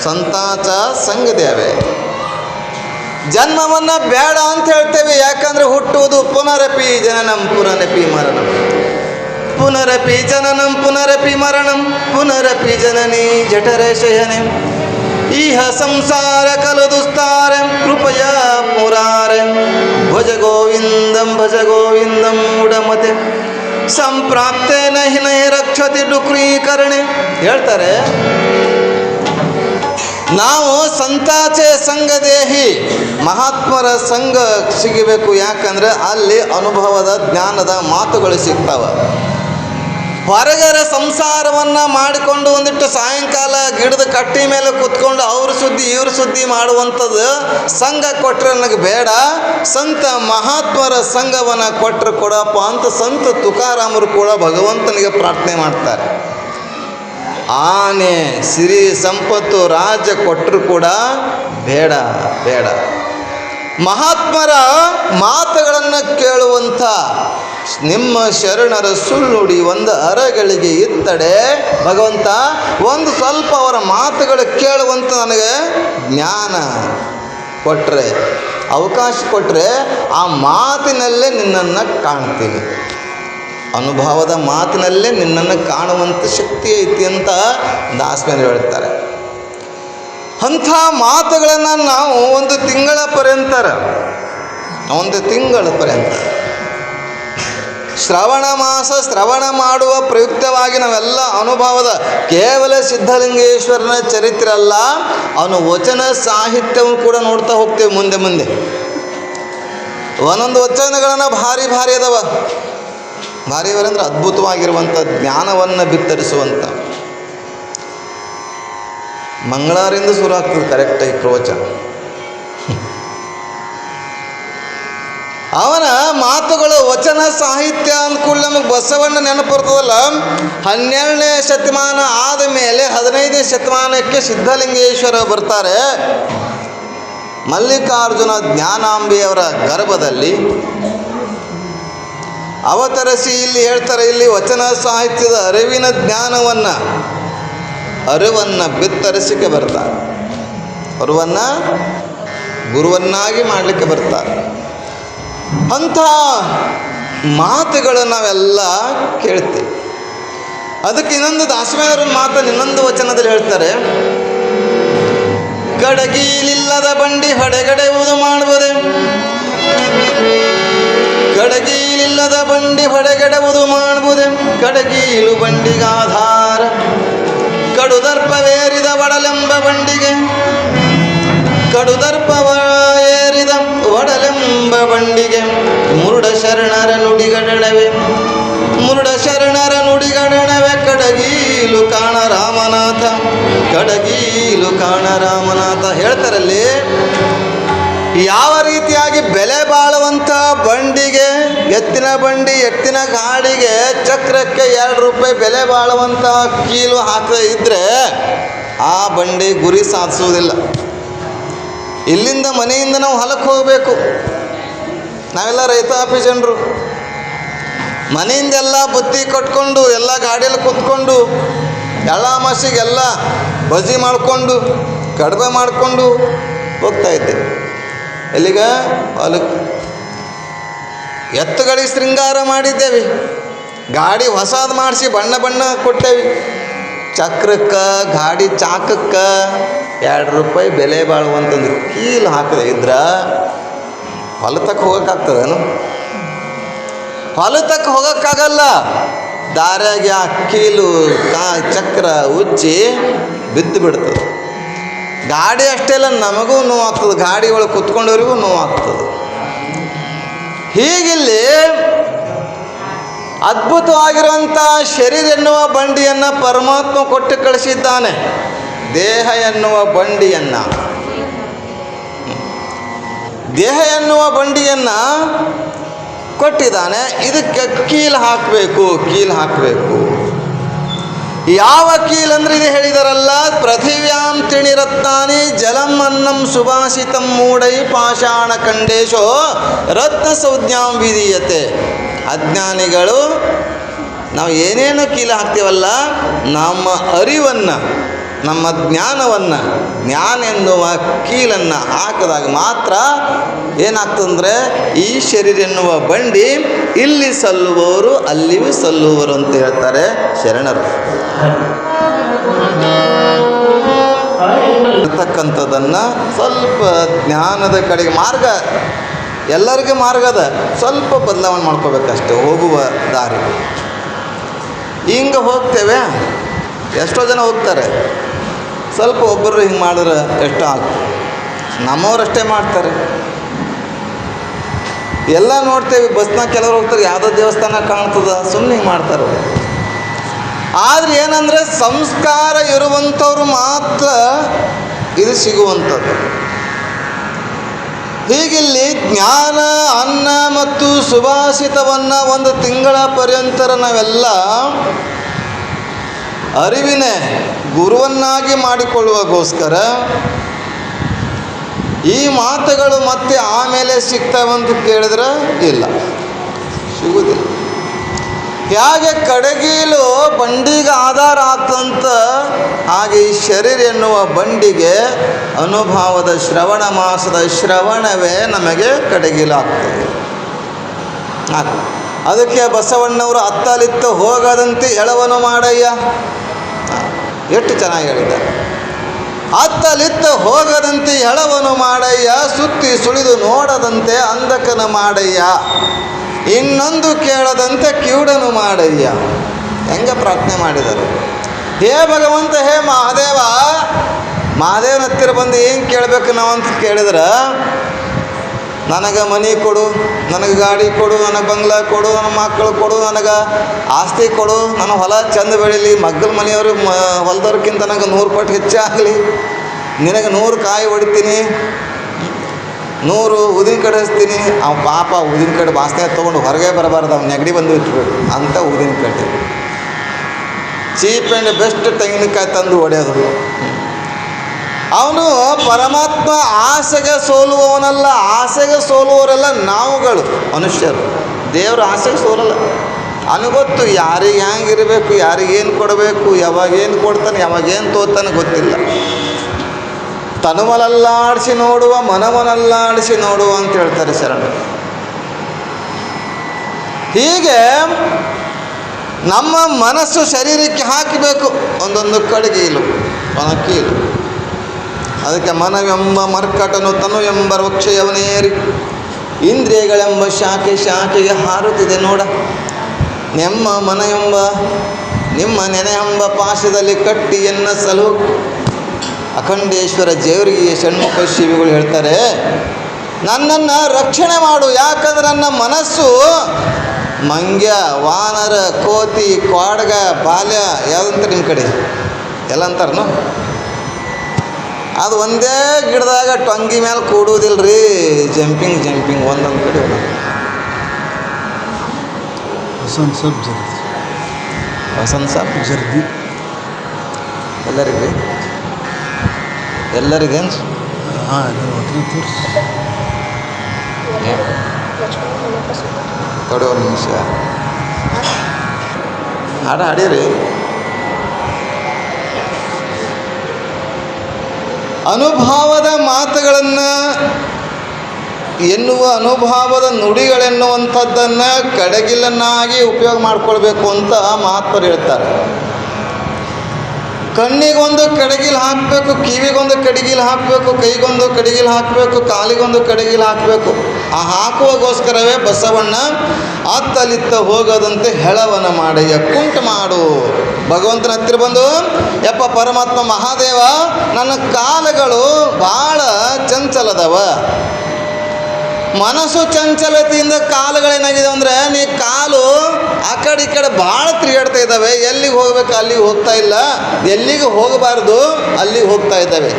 ಸಂತಾಚ ಸಂಘ ದ್ಯಾವೆ. ಜನ್ಮವನ್ನು ಬೇಡ ಅಂತ ಹೇಳ್ತೇವೆ, ಯಾಕಂದರೆ ಹುಟ್ಟುವುದು ಪುನರಪಿ ಜನನಂ ಪುನರಪಿ ಮರಣಂ, ಪುನರಪಿ ಜನನಂ ಪುನರಪಿ ಮರಣಂ, ಪುನರಪಿ ಜನನಿ ಜಠರೆ ಶಯನೆ, ಈಹ ಸಂಸಾರ ಕಲು ದುಸ್ತಾರೆ ಕೃಪಯ ಮುರಾರೆ, ಭಜ ಗೋವಿಂದಂ ಮೂಢಮತೆ, ಸಂಪ್ರಾಪ್ತೆ ನಹಿ ನಹಿ ರಕ್ಷತಿ ಡುಕ್ರೀಕರಣೆ. ಹೇಳ್ತಾರೆ, ನಾವು ಸಂತಾಚೆ ಸಂಘದೇಹಿ ಮಹಾತ್ಮರ ಸಂಘ ಸಿಗಬೇಕು. ಯಾಕಂದರೆ ಅಲ್ಲಿ ಅನುಭವದ ಜ್ಞಾನದ ಮಾತುಗಳು ಸಿಗ್ತಾವ. ಹೊರಗರ ಸಂಸಾರವನ್ನು ಮಾಡಿಕೊಂಡು ಒಂದಿಟ್ಟು ಸಾಯಂಕಾಲ ಗಿಡದ ಕಟ್ಟಿ ಮೇಲೆ ಕೂತ್ಕೊಂಡು ಅವ್ರ ಸುದ್ದಿ ಇವ್ರ ಸುದ್ದಿ ಮಾಡುವಂಥದ್ದು ಸಂಘ ಕೊಟ್ಟರೆ ನನಗೆ ಬೇಡ, ಸಂತ ಮಹಾತ್ಮರ ಸಂಘವನ್ನು ಕೊಟ್ಟರೆ ಕೊಡಪ್ಪ ಅಂತ ಸಂತ ತುಕಾರಾಮರು ಕೂಡ ಭಗವಂತನಿಗೆ ಪ್ರಾರ್ಥನೆ ಮಾಡ್ತಾರೆ. ಆನೆ ಸಿರಿ ಸಂಪತ್ತು ರಾಜ್ಯ ಕೊಟ್ಟರು ಕೂಡ ಬೇಡ ಬೇಡ, ಮಹಾತ್ಮರ ಮಾತುಗಳನ್ನು ಕೇಳುವಂಥ ನಿಮ್ಮ ಶರಣರ ಸುಳ್ಳುಡಿ ಒಂದು ಅರಗಳಿಗೆ ಇತ್ತಡೆ ಭಗವಂತ ಒಂದು ಸ್ವಲ್ಪ ಅವರ ಮಾತುಗಳು ಕೇಳುವಂಥ ನನಗೆ ಜ್ಞಾನ ಕೊಟ್ಟರೆ, ಅವಕಾಶ ಕೊಟ್ಟರೆ ಆ ಮಾತಿನಲ್ಲೇ ನಿನ್ನನ್ನು ಕಾಣ್ತೀನಿ, ಅನುಭವದ ಮಾತಿನಲ್ಲೇ ನಿನ್ನನ್ನು ಕಾಣುವಂಥ ಶಕ್ತಿ ಐತಿ ಅಂತ ದಾಸಮೇಲೆ ಹೇಳ್ತಾರೆ. ಅಂಥ ಮಾತುಗಳನ್ನು ನಾವು ಒಂದು ತಿಂಗಳ ಪರ್ಯಂತ ಶ್ರವಣ ಮಾಸ ಶ್ರವಣ ಮಾಡುವ ಪ್ರಯುಕ್ತವಾಗಿ ನಾವೆಲ್ಲ ಅನುಭವದ ಕೇವಲ ಸಿದ್ಧಲಿಂಗೇಶ್ವರನ ಚರಿತ್ರೆ ಅಲ್ಲ, ಅವನು ವಚನ ಸಾಹಿತ್ಯವನ್ನು ಕೂಡ ನೋಡ್ತಾ ಹೋಗ್ತೇವೆ ಮುಂದೆ ಮುಂದೆ. ಒಂದೊಂದು ವಚನಗಳನ್ನು ಭಾರಿ ಅದಾವ. ಭಾರಿ ಅಂದರೆ ಅದ್ಭುತವಾಗಿರುವಂಥ ಜ್ಞಾನವನ್ನು ಬಿತ್ತರಿಸುವಂಥ. ಮಂಗಳಾರಿಂದ ಶುರು ಆಗ್ತದೆ ಕರೆಕ್ಟಾಗಿ ಪ್ರವಚನ. ಅವನ ಮಾತುಗಳು ವಚನ ಸಾಹಿತ್ಯ ಅಂದ್ಕೂಡ ನಮಗೆ ಬಸವಣ್ಣ ನೆನಪು ಬರ್ತದಲ್ಲ. 12ನೇ ಶತಮಾನ ಆದ ಮೇಲೆ 15ನೇ ಶತಮಾನಕ್ಕೆ ಸಿದ್ಧಲಿಂಗೇಶ್ವರ ಬರ್ತಾರೆ. ಮಲ್ಲಿಕಾರ್ಜುನ ಜ್ಞಾನಾಂಬೆಯವರ ಗರ್ಭದಲ್ಲಿ ಅವತರಿಸಿ ಇಲ್ಲಿ ಹೇಳ್ತಾರೆ, ಇಲ್ಲಿ ವಚನ ಸಾಹಿತ್ಯದ ಅರಿವಿನ ಅರಿವನ್ನು ಬಿತ್ತರಿಸಿಕೆ ಬರ್ತಾರೆ, ಅರಿವನ್ನು ಗುರುವನ್ನಾಗಿ ಮಾಡಲಿಕ್ಕೆ ಬರ್ತಾರೆ. ಅಂಥ ಮಾತುಗಳು ನಾವೆಲ್ಲ ಕೇಳ್ತೀವಿ. ಅದಕ್ಕೆ ಇನ್ನೊಂದು ದಾಸಮೇನವರ ಮಾತನ್ನು ಇನ್ನೊಂದು ವಚನದಲ್ಲಿ ಹೇಳ್ತಾರೆ, ಕಡಗೀಲಿಲ್ಲದ ಬಂಡಿ ಹೊಡೆಗಡೆಯುವುದು ಮಾಡುವುದೇ, ಕಡಗೀಲಿಲ್ಲದ ಬಂಡಿ ಹೊಡೆಗಡೆಯುವುದು ಮಾಡುವುದೇ, ಕಡಗೀಲು ಬಂಡಿಗಾಧಾರ ಕಡುದರ್ಪವೇರಿದ ಒಡಲೆಂಬ ಬಂಡಿಗೆ, ಕಡುದರ್ಪವೇರಿದ ಒಡಲೆಂಬ ಬಂಡಿಗೆ ಮುರುಡ ಶರಣರ ನುಡಿಗಡಣವೆ, ಮುರುಡ ಶರಣರ ನುಡಿಗಡಣವೆ, ಕಡಗೀಲು ಕಾಣ ರಾಮನಾಥ, ಕಡಗೀಲು ಕಾಣ ರಾಮನಾಥ. ಹೇಳ್ತಾರಲ್ಲಿ ಯಾವ ರೀತಿಯಾಗಿ ಬೆಲೆ ಬಾಳುವಂಥ ಬಂಡಿಗೆ, ಎತ್ತಿನ ಬಂಡಿ ಎತ್ತಿನ ಗಾಡಿಗೆ ಚಕ್ರಕ್ಕೆ 2 ರೂಪಾಯಿ ಬೆಲೆ ಬಾಳುವಂಥ ಕೀಲು ಹಾಕದೇ ಇದ್ದರೆ ಆ ಬಂಡಿ ಗುರಿ ಸಾಧಿಸುವುದಿಲ್ಲ. ಇಲ್ಲಿಂದ ಮನೆಯಿಂದ ನಾವು ಹೊಲಕ್ಕೆ ಹೋಗಬೇಕು. ನಾವೆಲ್ಲ ರೈತಾಪಿ ಜನರು, ಮನೆಯಿಂದೆಲ್ಲ ಬುತ್ತಿ ಕಟ್ಕೊಂಡು ಎಲ್ಲ ಗಾಡಿಯಲ್ಲಿ ಕೂತ್ಕೊಂಡು ಎಳ್ಳ ಮಾಸಿಗೆಲ್ಲ ಬಜ್ಜಿ ಮಾಡಿಕೊಂಡು ಕಡಿಮೆ ಮಾಡಿಕೊಂಡು ಹೋಗ್ತಾಯಿದ್ದೆ. ಎಲ್ಲಿಗ ಹೊಲಕ್ಕೆ. ಎತ್ತುಗಳಿಗೆ ಶೃಂಗಾರ ಮಾಡಿದ್ದೇವೆ, ಗಾಡಿ ಹೊಸದು ಮಾಡಿಸಿ ಬಣ್ಣ ಕೊಟ್ಟೇವಿ, ಚಕ್ರಕ್ಕೆ ಗಾಡಿ ಚಾಕಕ್ಕೆ 2 ರೂಪಾಯಿ ಬೆಲೆ ಬಾಳುವಂತಂದು ಕೀಲು ಹಾಕದೆ ಇದ್ರೆ ಹೊಲತಕ್ಕೆ ಹೋಗೋಕ್ಕಾಗ್ತದೇನು? ಹೊಲತಕ್ಕೆ ಹೋಗೋಕ್ಕಾಗಲ್ಲ. ದಾರ್ಯಾಗಿ ಆ ಕೀಲು ಚಕ್ರ ಉಜ್ಜಿ ಬಿದ್ದು ಬಿಡ್ತದೆ. ಗಾಡಿ ಅಷ್ಟೇ ಅಲ್ಲ, ನಮಗೂ ನೋವಾಗ್ತದೆ, ಗಾಡಿ ಒಳಗೆ ಕುತ್ಕೊಂಡವ್ರಿಗೂ ನೋವಾಗ್ತದೆ. ಹೀಗಿಲ್ಲಿ ಅದ್ಭುತವಾಗಿರುವಂಥ ಶರೀರ ಎನ್ನುವ ಬಂಡಿಯನ್ನು ಪರಮಾತ್ಮ ಕೊಟ್ಟು ಕಳಿಸಿದ್ದಾನೆ. ದೇಹ ಎನ್ನುವ ಬಂಡಿಯನ್ನು ಕೊಟ್ಟಿದ್ದಾನೆ. ಇದಕ್ಕೆ ಕೀಲು ಹಾಕಬೇಕು. ಯಾವ ಕೀಲಂದ್ರೆ ಇದು ಹೇಳಿದಾರಲ್ಲ, ಪೃಥಿವ್ಯಾಂ ತ್ರಿಣಿರತ್ನಾನಿ ಜಲಂ ಅನ್ನಂ ಸುಭಾಷಿತಂ ಮೂಢೈ ಪಾಷಾಣ ಖಂಡೇಶೋ ರತ್ನ ಸಂಜ್ಞಾಂ ವಿಧೀಯತೆ. ಅಜ್ಞಾನಿಗಳು ನಾವು ಏನೇನು ಕೀಲು ಹಾಕ್ತೀವಲ್ಲ, ನಮ್ಮ ಅರಿವನ್ನು, ನಮ್ಮ ಜ್ಞಾನವನ್ನು, ಜ್ಞಾನ ಎನ್ನುವ ಕೀಲನ್ನು ಹಾಕಿದಾಗ ಮಾತ್ರ ಏನಾಗ್ತದಂದರೆ ಈ ಶರೀರ ಎನ್ನುವ ಬಂಡಿ ಇಲ್ಲಿ ಸಲ್ಲುವವರು ಅಲ್ಲಿಯೂ ಸಲ್ಲುವರು ಅಂತ ಹೇಳ್ತಾರೆ ಶರಣರು. ಇರ್ತಕ್ಕಂಥದ್ದನ್ನು ಸ್ವಲ್ಪ ಜ್ಞಾನದ ಕಡೆಗೆ ಮಾರ್ಗ, ಎಲ್ಲರಿಗೂ ಮಾರ್ಗ ಅದ, ಸ್ವಲ್ಪ ಬದಲಾವಣೆ ಮಾಡ್ಕೋಬೇಕಷ್ಟೆ ಹೋಗುವ ದಾರಿ. ಹಿಂಗೆ ಹೋಗ್ತೇವೆ, ಎಷ್ಟೋ ಜನ ಹೋಗ್ತಾರೆ, ಸ್ವಲ್ಪ ಒಬ್ಬರು ಹಿಂಗೆ ಮಾಡಿದ್ರೆ ಎಷ್ಟು ಆಗ್ತದೆ. ನಮ್ಮವರಷ್ಟೇ ಮಾಡ್ತಾರೆ. ಎಲ್ಲ ನೋಡ್ತೇವೆ, ಬಸ್ನಾಗ ಕೆಲವ್ರು ಹೋಗ್ತಾರೆ, ಯಾವುದೋ ದೇವಸ್ಥಾನ ಕಾಣ್ತದೆ, ಸುಮ್ಮನೆ ಹಿಂಗೆ ಮಾಡ್ತಾರೆ. ಆದರೆ ಏನಂದರೆ ಸಂಸ್ಕಾರ ಇರುವಂಥವ್ರು ಮಾತ್ರ ಇದು ಸಿಗುವಂಥದ್ದು. ಹೀಗಿಲ್ಲಿ ಜ್ಞಾನ, ಅನ್ನ ಮತ್ತು ಸುಭಾಷಿತವನ್ನು ಒಂದು ತಿಂಗಳ ಪರ್ಯಂತರ ನಾವೆಲ್ಲ ಅರಿವಿನ ಗುರುವನ್ನಾಗಿ ಮಾಡಿಕೊಳ್ಳುವಾಗೋಸ್ಕರ ಈ ಮಾತುಗಳು ಮತ್ತೆ ಆಮೇಲೆ ಸಿಗ್ತಾವಂತ ಕೇಳಿದ್ರೆ ಇಲ್ಲ, ಸಿಗುವುದಿಲ್ಲ. ಹೇಗೆ ಕಡಗೀಲು ಬಂಡಿಗೆ ಆಧಾರ ಆಗ್ತಂತ ಹಾಗೆ ಈ ಶರೀರ ಎನ್ನುವ ಬಂಡಿಗೆ ಅನುಭವದ ಶ್ರವಣ ಮಾಸದ ಶ್ರವಣವೇ ನಮಗೆ ಕಡಗೀಲು ಆಗ್ತದೆ. ಅದಕ್ಕೆ ಬಸವಣ್ಣವರು ಅತ್ತಲಿತ್ತು ಹೋಗದಂತೆ ಎಳವನು ಮಾಡಯ್ಯ, ಎಷ್ಟು ಚೆನ್ನಾಗಿ ಹೇಳಿದ್ದಾರೆ. ಅತ್ತಲಿತ್ತು ಹೋಗದಂತೆ ಎಳವನು ಮಾಡಯ್ಯ, ಸುತ್ತಿ ಸುಳಿದು ನೋಡದಂತೆ ಅಂಧಕನ ಮಾಡಯ್ಯ, ಇನ್ನೊಂದು ಕೇಳದಂತೆ ಕಿವುಡನು ಮಾಡಯ್ಯ. ಹೆಂಗೆ ಪ್ರಾರ್ಥನೆ ಮಾಡಿದರು. ಹೇ ಭಗವಂತ, ಹೇ ಮಹಾದೇವ, ಮಹಾದೇವನ ಹತ್ತಿರ ಬಂದು ಏನು ಕೇಳಬೇಕು ನಾವು ಅಂತ ಕೇಳಿದ್ರೆ, ನನಗೆ ಮನೆ ಕೊಡು, ನನಗೆ ಗಾಡಿ ಕೊಡು, ನನಗೆ ಬಂಗ್ಲಾ ಕೊಡು, ನನ್ನ ಮಕ್ಕಳು ಕೊಡು, ನನಗೆ ಆಸ್ತಿ ಕೊಡು, ನನ್ನ ಹೊಲ ಚಂದ ಬೆಳೀಲಿ, ಮಗ್ಗಲ ಮನೆಯವರು ಹೊಲದವ್ರಿಗಿಂತ ನನಗೆ 100 ಪಟ್ಟು ಹೆಚ್ಚಾಗಲಿ, ನಿನಗೆ 100 ಕಾಯಿ ಹೊಡಿತೀನಿ, 100 ಉದಿನ ಕಡೆ ಹಚ್ತೀನಿ. ಅವ ಪಾಪ ಉದಿನ ಕಡೆ ವಾಸನೆ ತೊಗೊಂಡು ಹೊರಗೆ ಬರಬಾರ್ದು, ಅವ್ನು ನೆಗಡಿ ಬಂದು ಇಟ್ಬೇಕು ಅಂತ ಉದಿನ ಕಡ್ಡಿ, ಚೀಪ್ ಆ್ಯಂಡ್ ಬೆಸ್ಟ್ ತೆಂಗಿನಕಾಯಿ ತಂದು ಹೊಡೆಯೋದು. ಅವನು ಪರಮಾತ್ಮ ಆಸೆಗೆ ಸೋಲುವವನಲ್ಲ. ಆಸೆಗೆ ಸೋಲುವವರೆಲ್ಲ ನಾವುಗಳು, ಮನುಷ್ಯರು. ದೇವರು ಆಸೆಗೆ ಸೋಲಲ್ಲ. ಅವನಿಗೊತ್ತು ಯಾರಿಗೆ ಹ್ಯಾಂಗಿರಬೇಕು, ಯಾರಿಗೇನು ಕೊಡಬೇಕು, ಯಾವಾಗೇನು ಕೊಡ್ತಾನೆ, ಯಾವಾಗೇನು ತೋತಾನೆ ಗೊತ್ತಿಲ್ಲ. ತನುವಲಲ್ಲಾಡಿಸಿ ನೋಡುವ, ಮನವನಲ್ಲಾಡಿಸಿ ನೋಡುವ ಅಂತ ಹೇಳ್ತಾರೆ ಶರಣರು. ಹೀಗೆ ನಮ್ಮ ಮನಸ್ಸು ಶರೀರಕ್ಕೆ ಹಾಕಬೇಕು ಒಂದೊಂದು ಕಡೆಗೀಲು, ಒಣಕೀಲು. ಅದಕ್ಕೆ ಮನವೆಂಬ ಮರ್ಕಟನು ತನು ಎಂಬ ವೃಕ್ಷಯವನೇರಿ ಇಂದ್ರಿಯಗಳೆಂಬ ಶಾಖೆ ಶಾಖೆಗೆ ಹಾರುತ್ತಿದೆ ನೋಡ. ನೆಮ್ಮ ಮನ ಎಂಬ ನಿಮ್ಮ ನೆನೆ ಎಂಬ ಪಾಶದಲ್ಲಿ ಕಟ್ಟಿ ಎನ್ನ ಸಲು. ಅಖಂಡೇಶ್ವರ ಜೇವರಿಗೆ ಷಣ್ಮುಖ ಶಿವಿಗಳು ಹೇಳ್ತಾರೆ, ನನ್ನನ್ನು ರಕ್ಷಣೆ ಮಾಡು, ಯಾಕಂದ್ರೆ ನನ್ನ ಮನಸ್ಸು ಮಂಗ್ಯ, ವಾನರ, ಕೋತಿ, ಕ್ವಾಡ್ಗ, ಬಾಲ್ಯ ಯಾವುದಂತ ನಿಮ್ಮ ಕಡೆ ಎಲ್ಲ ಅಂತಾರನು, ಅದು ಒಂದೇ ಗಿಡದಾಗ ಟೊಂಗಿ ಮೇಲೆ ಕೂಡುವುದಿಲ್ಲ ರೀ, ಜಂಪಿಂಗ್ ಒಂದೊಂದು ಕಡೆ. ವಸಂತ ಸಾಬ್ ಜರ್ದಿ ಎಲ್ಲರಿಗೆ ಎಲ್ಲರಿಗೇನು ಕೊಡೋ ನಿಮಿಷ ಹಾಡೀರಿ. ಅನುಭವದ ಮಾತುಗಳನ್ನು ಎನ್ನುವ ಅನುಭವದ ನುಡಿಗಳೆನ್ನುವಂಥದ್ದನ್ನು ಕಡಗಿಲನ್ನಾಗಿ ಉಪಯೋಗ ಮಾಡ್ಕೊಳ್ಬೇಕು ಅಂತ ಮಹಾತ್ಮರು ಹೇಳ್ತಾರೆ. ಕಣ್ಣಿಗೊಂದು ಕಡಗಿಲು ಹಾಕಬೇಕು, ಕಿವಿಗೊಂದು ಕಡಗಿಲು ಹಾಕಬೇಕು, ಕೈಗೊಂದು ಕಡಗಿಲು ಹಾಕಬೇಕು, ಕಾಲಿಗೊಂದು ಕಡಗಿಲು ಹಾಕಬೇಕು. ಆ ಹಾಕುವಾಗೋಸ್ಕರವೇ ಬಸವಣ್ಣ ಅತ್ತಲಿತ್ತ ಹೋಗದಂತೆ ಹೆಳವನ ಮಾಡಯ್ಯ, ಕುಂಟು ಮಾಡು. ಭಗವಂತನ ಹತ್ತಿರ ಬಂದು, ಯಪ್ಪ ಪರಮಾತ್ಮ ಮಹಾದೇವ, ನನ್ನ ಕಾಲುಗಳು ಭಾಳ ಚಂಚಲದವ, ಮನಸ್ಸು ಚಂಚಲತೆಯಿಂದ ಕಾಲುಗಳೇನಾಗಿದೆ ಅಂದರೆ, ನೀ ಕಾಲು ಆ ಕಡೆ ಈ ಕಡೆ ಭಾಳ ತಿರುಗಾಡ್ತಾ ಇದ್ದಾವೆ, ಎಲ್ಲಿಗೆ ಹೋಗ್ಬೇಕು ಅಲ್ಲಿಗೆ ಹೋಗ್ತಾ ಇಲ್ಲ, ಎಲ್ಲಿಗೆ ಹೋಗಬಾರ್ದು ಅಲ್ಲಿಗೆ ಹೋಗ್ತಾ ಇದ್ದಾವೆ.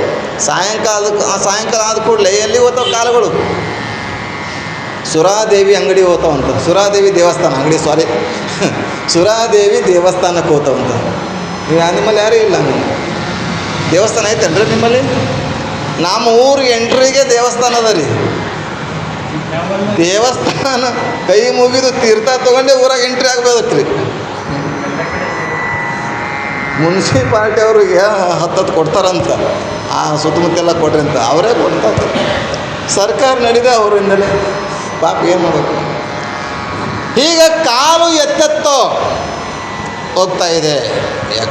ಸಾಯಂಕಾಲ ಆದ ಕೂಡಲೇ ಎಲ್ಲಿಗೆ ಹೋಗ್ತಾವೆ ಕಾಲುಗಳು? ಸುರಾದೇವಿ ಅಂಗಡಿ ಹೋಗ್ತಾವಂತ, ಸುರಾದೇವಿ ದೇವಸ್ಥಾನ ಅಂಗಡಿ, ಸುರಾದೇವಿ ದೇವಸ್ಥಾನಕ್ಕೆ ಹೋಗ್ತಾವಂತ. ನಿಮ್ಮಲ್ಲಿ ಯಾರೂ ಇಲ್ಲ ದೇವಸ್ಥಾನ ಐತೇನ್ರಿ ನಿಮ್ಮಲ್ಲಿ? ನಮ್ಮ ಊರು ಎಂಟ್ರಿಗೆ ದೇವಸ್ಥಾನ ಅದ ರೀ. ದೇವಸ್ಥಾನ ಕೈ ಮುಗಿದು ತೀರ್ಥ ತೊಗೊಂಡೆ ಊರಾಗ ಎಂಟ್ರಿ ಆಗ್ಬೋದಕ್ಕೆ ರೀ. ಮುನ್ಸಿಪಾಲ್ಟಿ ಅವ್ರಿಗೆ 10 ಕೊಡ್ತಾರಂತ, ಆ ಸುತ್ತಮುತ್ತೆಲ್ಲ ಕೊಡ್ರಿ ಅಂತ, ಅವರೇ ಕೊಡ್ತಾರೆ. ಸರ್ಕಾರ ನಡೆದ ಅವರಿಂದಲೇ, ಪಾಪ ಏನು ಮಾಡಬೇಕು? ಹೀಗೆ ಕಾಲು ಎತ್ತೆತ್ತೋ ಹೋಗ್ತಾ ಇದೆ,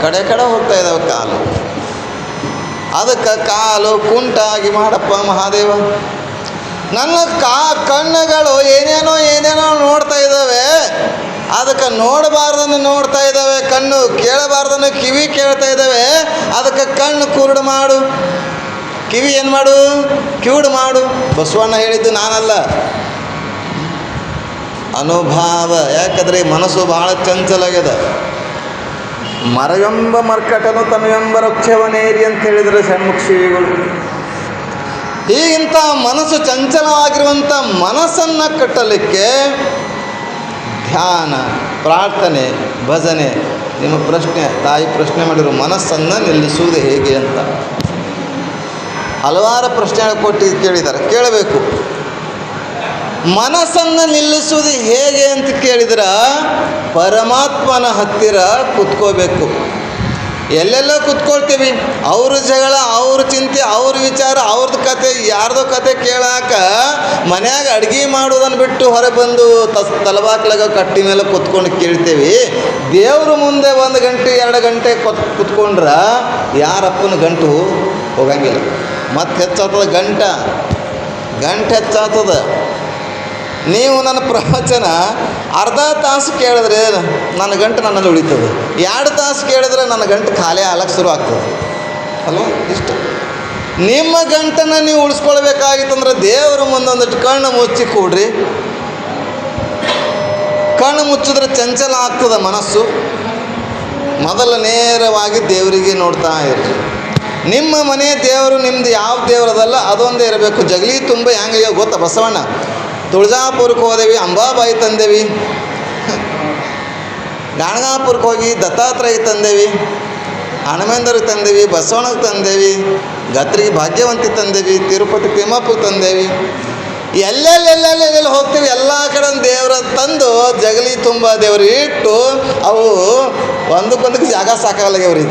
ಕಡೆ ಹೋಗ್ತಾ ಇದ್ದಾವೆ ಕಾಲು. ಅದಕ್ಕೆ ಕಾಲು ಕುಂಟಾಗಿ ಮಾಡಪ್ಪ ಮಹಾದೇವ. ನನ್ನ ಕಣ್ಣುಗಳು ಏನೇನೋ ನೋಡ್ತಾ ಇದ್ದಾವೆ, ಅದಕ್ಕೆ ನೋಡಬಾರ್ದನ್ನು ನೋಡ್ತಾ ಇದ್ದಾವೆ ಕಣ್ಣು, ಕೇಳಬಾರ್ದನ್ನು ಕಿವಿ ಕೇಳ್ತಾ ಇದ್ದಾವೆ. ಅದಕ್ಕೆ ಕಣ್ಣು ಕುರುಡು ಮಾಡು, ಕಿವಿ ಏನು ಮಾಡು, ಕಿವುಡು ಮಾಡು. ಬಸವಣ್ಣ ಹೇಳಿದ್ದು ನಾನಲ್ಲ, ಅನುಭಾವ. ಯಾಕಂದರೆ ಮನಸ್ಸು ಭಾಳ ಚಂಚಲಾಗ್ಯದ. ಮರವೆಂಬ ಮರ್ಕಟನು ತನುವೆಂಬ ವೃಕ್ಷವನೇರಿ ಅಂತ ಹೇಳಿದರೆ ಷಣ್ಮುಖ ಶ್ರೀಗಳು. ಹೀಗಿಂಥ ಮನಸ್ಸು ಚಂಚಲವಾಗಿರುವಂಥ ಮನಸ್ಸನ್ನು ಕಟ್ಟಲಿಕ್ಕೆ ಧ್ಯಾನ, ಪ್ರಾರ್ಥನೆ, ಭಜನೆ. ನಿಮ್ಮ ಪ್ರಶ್ನೆ, ತಾಯಿ ಪ್ರಶ್ನೆ ಮಾಡಿರೋ ಮನಸ್ಸನ್ನು ನಿಲ್ಲಿಸುವುದು ಹೇಗೆ ಅಂತ ಹಲವಾರು ಪ್ರಶ್ನೆಗಳು ಕೊಟ್ಟು ಕೇಳಿದ್ದಾರೆ. ಕೇಳಬೇಕು. ಮನಸ್ಸನ್ನು ನಿಲ್ಲಿಸುವುದು ಹೇಗೆ ಅಂತ ಕೇಳಿದ್ರೆ ಪರಮಾತ್ಮನ ಹತ್ತಿರ ಕುತ್ಕೋಬೇಕು. ಎಲ್ಲೆಲ್ಲೋ ಕುತ್ಕೊಳ್ತೀವಿ, ಅವ್ರ ಜಗಳ, ಅವ್ರ ಚಿಂತೆ, ಅವ್ರ ವಿಚಾರ, ಅವ್ರದ್ದು ಕತೆ, ಯಾರ್ದೋ ಕತೆ ಕೇಳಾಕ ಮನ್ಯಾಗ ಅಡುಗೆ ಮಾಡೋದನ್ನು ಬಿಟ್ಟು ಹೊರಗೆ ಬಂದು ತಲಬಾಕ್ಲಾಗ ಕಟ್ಟಿ ಮೇಲೆ ಕುತ್ಕೊಂಡು ಕೇಳ್ತೇವೆ. ದೇವ್ರ ಮುಂದೆ 1 ಗಂಟೆ 2 ಗಂಟೆ ಕುತ್ಕೊಂಡ್ರೆ ಯಾರಪ್ಪನ ಗಂಟು ಹೋಗಂಗಿಲ್ಲ. ಮತ್ತು ಹೆಚ್ಚಾಗ್ತದೆ ಗಂಟೆ ಹೆಚ್ಚಾಗ್ತದೆ. ನೀವು ನನ್ನ ಪ್ರವಚನ ಅರ್ಧ ತಾಸು ಕೇಳಿದ್ರೆ ನನ್ನ ಗಂಟು ನನ್ನಲ್ಲಿ ಉಳಿತದೆ. 2 ತಾಸು ಕೇಳಿದ್ರೆ ನನ್ನ ಗಂಟು ಖಾಲಿ ಆಗ್ಲಕ್ಕೆ ಶುರು ಆಗ್ತದೆ ಅಲ್ವ? ಇಷ್ಟು ನಿಮ್ಮ ಗಂಟನ್ನು ನೀವು ಉಳಿಸ್ಕೊಳ್ಬೇಕಾಗಿತ್ತಂದ್ರೆ ದೇವರ ಮುಂದೊಂದಿಟ್ಟು ಕಣ್ಣು ಮುಚ್ಚಿ ಕೂಡ್ರಿ. ಕಣ್ಣು ಮುಚ್ಚಿದ್ರೆ ಚಂಚಲ ಆಗ್ತದೆ ಮನಸ್ಸು. ಮೊದಲ ನೇರವಾಗಿ ದೇವರಿಗೆ ನೋಡ್ತಾ ಇರ್ರಿ. ನಿಮ್ಮ ಮನೆ ದೇವರು ನಿಮ್ಮದು ಯಾವ ದೇವರದಲ್ಲ ಅದೊಂದೇ ಇರಬೇಕು. ಜಗಲಿ ತುಂಬ ಹೆಂಗೆ ಗೊತ್ತಾ ಬಸವಣ್ಣ? ತುಳಜಾಪುರಕ್ಕೆ ಹೋದೇವಿ, ಅಂಬಾಬಾಯಿ ತಂದೇವಿ. ಗಾಣಗಾಪುರಕ್ಕೆ ಹೋಗಿ ದತ್ತಾತ್ರೇಯ ತಂದೇವಿ, ಹನುಮೇಂದ್ರಿಗೆ ತಂದೇವಿ, ಬಸವಣ್ಣಗೆ ತಂದೇವಿ, ಗತ್ರಿಗೆ ಭಾಗ್ಯವಂತಿ ತಂದೇವಿ, ತಿರುಪತಿ ತಿಮ್ಮಪ್ಪಗೆ ತಂದೇವಿ. ಎಲ್ಲೆಲ್ಲೆಲ್ಲೆಲ್ಲೆಲ್ಲಿ ಹೋಗ್ತೀವಿ ಎಲ್ಲ ಕಡೆ ದೇವರ ತಂದು ಜಗಲಿ ತುಂಬ ದೇವ್ರು ಇಟ್ಟು ಅವು ಒಂದಕ್ಕೊಂದಕ್ಕೆ ಜಾಗ ಸಾಕಾಗಲಾಗ್ಯವ್ರಿ.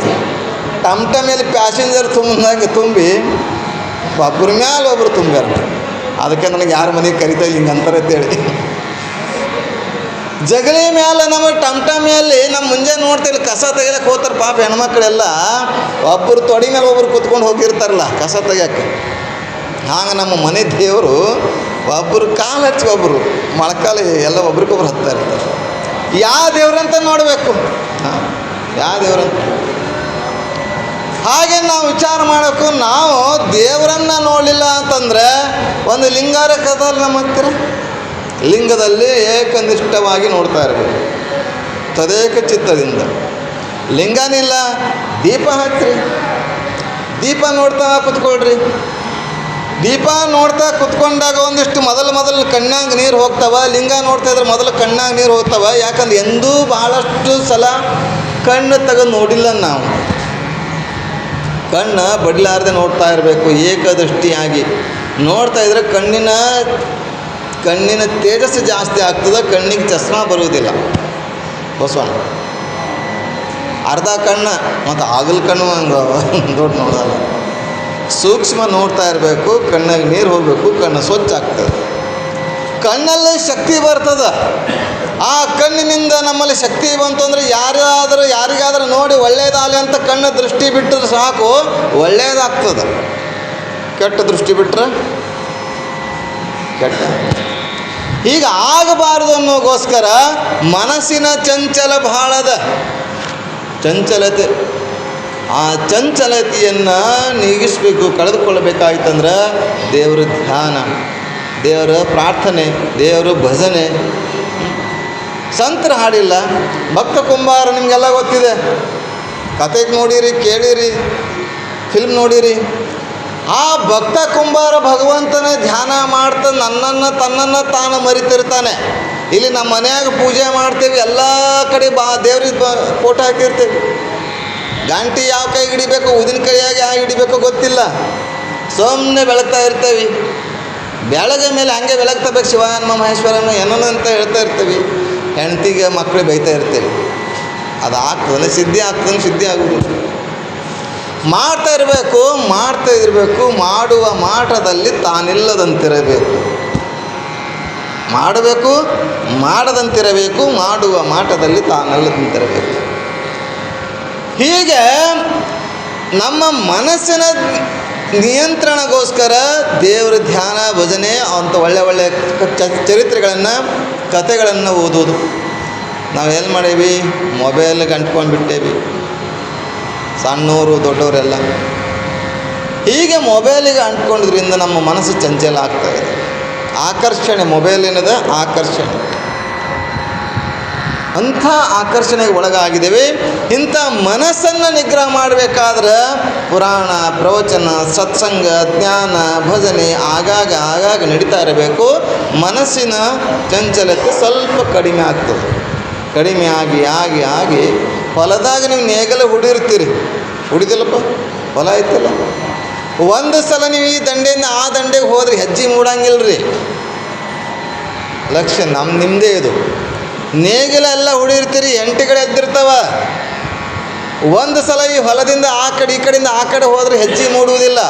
ಟಮ್ಟಮೇಲೆ ಪ್ಯಾಸೆಂಜರ್ ತುಂಬಿ ಒಬ್ಬರ ಮ್ಯಾಲೆ ಒಬ್ಬರು ತುಂಬ್ಯಾರ. ಅದಕ್ಕೆ ನನಗೆ ಯಾರ ಮನೆಗೆ ಕರಿತಾ ಇಲ್ಲ ಹಿಂಗೆ ಅಂತಾರೆ ಅಂತೇಳಿ. ಜಗಲಿ ಮ್ಯಾಲೆ ನಮ್ಮ ಟಮ್ಟಮೇಲೆ ನಮ್ಮ ಮುಂಜಾನೆ ನೋಡ್ತೀವಿ ಕಸ ತೆಗಿಯಕ್ಕೆ ಹೋಗ್ತಾರೆ ಪಾಪ ಹೆಣ್ಮಕ್ಳೆಲ್ಲ. ಒಬ್ಬರು ತೊಡೆ ಮೇಲೆ ಒಬ್ಬರು ಕೂತ್ಕೊಂಡು ಹೋಗಿರ್ತಾರಲ್ಲ ಕಸ ತೆಗಿಯಕ್ಕೆ. ಹಾಗೆ ನಮ್ಮ ಮನೆ ದೇವರು ಒಬ್ಬರು ಕಾಲು ಹಚ್ಚಿ ಒಬ್ಬರು ಮೊಳಕಾಲ ಎಲ್ಲ ಒಬ್ರಿಗೊಬ್ರು ಹತ್ತಾ ಇರ್ತಾರೆ. ಯಾವ ದೇವ್ರಂತ ನೋಡಬೇಕು, ಯಾವ ದೇವ್ರಂತ. ಹಾಗೆ ನಾವು ವಿಚಾರ ಮಾಡೋಕ್ಕೂ ನಾವು ದೇವರನ್ನು ನೋಡಲಿಲ್ಲ ಅಂತಂದರೆ ಒಂದು ಲಿಂಗಾರ ಕಥಲ್ಲಿ ನಮ್ಮ ಹತ್ತಿರ ಲಿಂಗದಲ್ಲಿ ಏಕನಿಷ್ಠವಾಗಿ ನೋಡ್ತಾ ಇರಬೇಕು, ತದೇಕ ಚಿತ್ತದಿಂದ. ಲಿಂಗನಿಲ್ಲ, ದೀಪ ಹಚ್ಚಿರಿ, ದೀಪ ನೋಡ್ತಾ ಕುತ್ಕೊಳ್ರಿ. ದೀಪ ನೋಡ್ತಾ ಕುತ್ಕೊಂಡಾಗ ಒಂದಿಷ್ಟು ಮೊದಲು ಕಣ್ಣಾಗ ನೀರು ಹೋಗ್ತಾವ. ಲಿಂಗ ನೋಡ್ತಾ ಇದ್ರೆ ಮೊದಲು ಕಣ್ಣಾಗ ನೀರು ಹೋಗ್ತಾವ. ಯಾಕಂದ್ರೆ ಎಂದೂ ಭಾಳಷ್ಟು ಸಲ ಕಣ್ಣು ತೆಗೆದು ನೋಡಿಲ್ಲ ನಾವು. ಕಣ್ಣು ಬಡ್ಲಾರದೆ ನೋಡ್ತಾ ಇರಬೇಕು, ಏಕದೃಷ್ಟಿಯಾಗಿ ನೋಡ್ತಾ ಇದ್ರೆ ಕಣ್ಣಿನ ತೇಜಸ್ಸು ಜಾಸ್ತಿ ಆಗ್ತದೆ, ಕಣ್ಣಿಗೆ ಚಸ್ಮಾ ಬರುವುದಿಲ್ಲ. ಬಸವಣ್ಣ ಅರ್ಧ ಕಣ್ಣು ಮತ್ತು ಆಗಲ್ ಕಣ್ಣು ಹಂಗೆ ದೊಡ್ಡ ನೋಡೋಲ್ಲ. ಸೂಕ್ಷ್ಮ ನೋಡ್ತಾ ಇರಬೇಕು, ಕಣ್ಣಿಗೆ ನೀರು ಹೋಗಬೇಕು, ಕಣ್ಣು ಸ್ವಚ್ಛ ಆಗ್ತದೆ. ಕಣ್ಣಲ್ಲಿ ಶಕ್ತಿ ಬರ್ತದೆ. ಆ ಕಣ್ಣಿನಿಂದ ನಮ್ಮಲ್ಲಿ ಶಕ್ತಿ ಬಂತು ಅಂದರೆ ಯಾರಿಗಾದರೂ ನೋಡಿ ಒಳ್ಳೇದಾಗಲಿ ಅಂತ ಕಣ್ಣು ದೃಷ್ಟಿ ಬಿಟ್ಟರೆ ಸಾಕು, ಒಳ್ಳೇದಾಗ್ತದೆ. ಕೆಟ್ಟ ದೃಷ್ಟಿ ಬಿಟ್ಟರೆ ಕೆಟ್ಟ. ಹೀಗೆ ಆಗಬಾರ್ದು ಅನ್ನೋಗೋಸ್ಕರ ಮನಸ್ಸಿನ ಚಂಚಲ ಬಹಳದ ಚಂಚಲತೆ. ಆ ಚಂಚಲತೆಯನ್ನು ನೀಗಿಸಬೇಕು, ಕಳೆದುಕೊಳ್ಳಬೇಕಾಯ್ತಂದ್ರೆ ದೇವರ ಧ್ಯಾನ, ದೇವರ ಪ್ರಾರ್ಥನೆ, ದೇವರ ಭಜನೆ. ಸಂತರ ಹಾಡಿಲ್ಲ, ಭಕ್ತ ಕುಂಬಾರ ನಿಮಗೆಲ್ಲ ಗೊತ್ತಿದೆ. ಕತೆಗೆ ನೋಡಿರಿ, ಕೇಳಿರಿ, ಫಿಲ್ಮ್ ನೋಡಿರಿ. ಆ ಭಕ್ತ ಕುಂಬಾರ ಭಗವಂತನ ಧ್ಯಾನ ಮಾಡ್ತಾ ತನ್ನನ್ನು ತಾನು ಮರಿತಿರ್ತಾನೆ. ಇಲ್ಲಿ ನಮ್ಮ ಮನ್ಯಾಗ ಪೂಜೆ ಮಾಡ್ತೇವೆ, ಎಲ್ಲ ಕಡೆ ದೇವ್ರಿಗೆ ಫೋಟೋ ಹಾಕಿರ್ತೀವಿ. ಗಂಟೆ ಯಾವ ಕೈ ಹಿಡಿಬೇಕು, ಉದಿನ ಕೈಯಾಗಿ ಯಾವ ಹಿಡಿಬೇಕು ಗೊತ್ತಿಲ್ಲ, ಸುಮ್ಮನೆ ಬೆಳಗ್ತಾ ಇರ್ತೇವೆ. ಬೆಳಗ್ಗೆ ಮೇಲೆ ಹಂಗೆ ಬೆಳಗ್ತಬೇಕು, ಶಿವನ ಮಹೇಶ್ವರನ ಏನೋ ಅಂತ ಹೇಳ್ತಾ ಇರ್ತೀವಿ. ಹೆಂಡ್ತಿಗೆ ಮಕ್ಕಳು ಬೈತಾ ಇರ್ತೇವೆ. ಅದು ಆಗ್ತದೆ, ಸಿದ್ಧಿ ಆಗ್ತದೆ, ಸಿದ್ಧಿ ಆಗುವುದಿಲ್ಲ. ಮಾಡ್ತಾ ಇರಬೇಕು, ಮಾಡುವ ಮಾಟದಲ್ಲಿ ತಾನಿಲ್ಲದಂತಿರಬೇಕು. ಮಾಡಬೇಕು, ಮಾಡದಂತಿರಬೇಕು, ಮಾಡುವ ಮಾಟದಲ್ಲಿ ತಾನಿಲ್ಲದಂತಿರಬೇಕು. ಹೀಗೆ ನಮ್ಮ ಮನಸ್ಸಿನ ನಿಯಂತ್ರಣಗೋಸ್ಕರ ದೇವರ ಧ್ಯಾನ, ಭಜನೆ, ಅಂಥ ಒಳ್ಳೆಯ ಚರಿತ್ರೆಗಳನ್ನು, ಕಥೆಗಳನ್ನು ಓದೋದು. ನಾವು ಏನು ಮಾಡೀವಿ, ಮೊಬೈಲ್ಗೆ ಅಂಟ್ಕೊಂಡು ಬಿಟ್ಟೇವಿ, ಸಣ್ಣವರು ದೊಡ್ಡವರೆಲ್ಲ. ಹೀಗೆ ಮೊಬೈಲಿಗೆ ಅಂಟ್ಕೊಂಡಿದ್ರಿಂದ ನಮ್ಮ ಮನಸ್ಸು ಚಂಚಲ ಆಗ್ತಾಯಿದೆ. ಆಕರ್ಷಣೆ, ಮೊಬೈಲ್ ಏನದ ಆಕರ್ಷಣೆ, ಅಂಥ ಆಕರ್ಷಣೆಗೆ ಒಳಗಾಗಿದ್ದೇವೆ. ಇಂಥ ಮನಸ್ಸನ್ನು ನಿಗ್ರಹ ಮಾಡಬೇಕಾದ್ರೆ ಪುರಾಣ, ಪ್ರವಚನ, ಸತ್ಸಂಗ, ಜ್ಞಾನ, ಭಜನೆ ಆಗಾಗ ನಡೀತಾ ಇರಬೇಕು. ಮನಸ್ಸಿನ ಚಂಚಲತೆ ಸ್ವಲ್ಪ ಕಡಿಮೆ ಆಗ್ತದೆ. ಕಡಿಮೆ ಆಗಿ ಹೊಲದಾಗ ನೀವು ನೇಗಲ ಹುಡಿರ್ತೀರಿ, ಹುಡಿದಿಲ್ಲಪ್ಪ, ಹೊಲ ಐತಲ್ಲ, ಒಂದು ಸಲ ನೀವು ಈ ದಂಡೆಯಿಂದ ಆ ದಂಡೆಗೆ ಹೋದ್ರಿ ಹೆಜ್ಜೆ ಮೂಡಂಗಿಲ್ಲ ರೀ. ಲಕ್ಷ್ಯ ನಿಮ್ಮದೇ ಇದು. ನೇಗಿಲ ಎಲ್ಲ ಹುಡಿರ್ತೀರಿ, ಎಂಟುಗಳು ಎದ್ದಿರ್ತಾವ. ಒಂದು ಸಲ ಈ ಹೊಲದಿಂದ ಆ ಕಡೆ ಈ ಕಡೆಯಿಂದ ಆ ಕಡೆ ಹೋದ್ರೆ ಹೆಜ್ಜೆ ಮೂಡುವುದಿಲ್ಲ.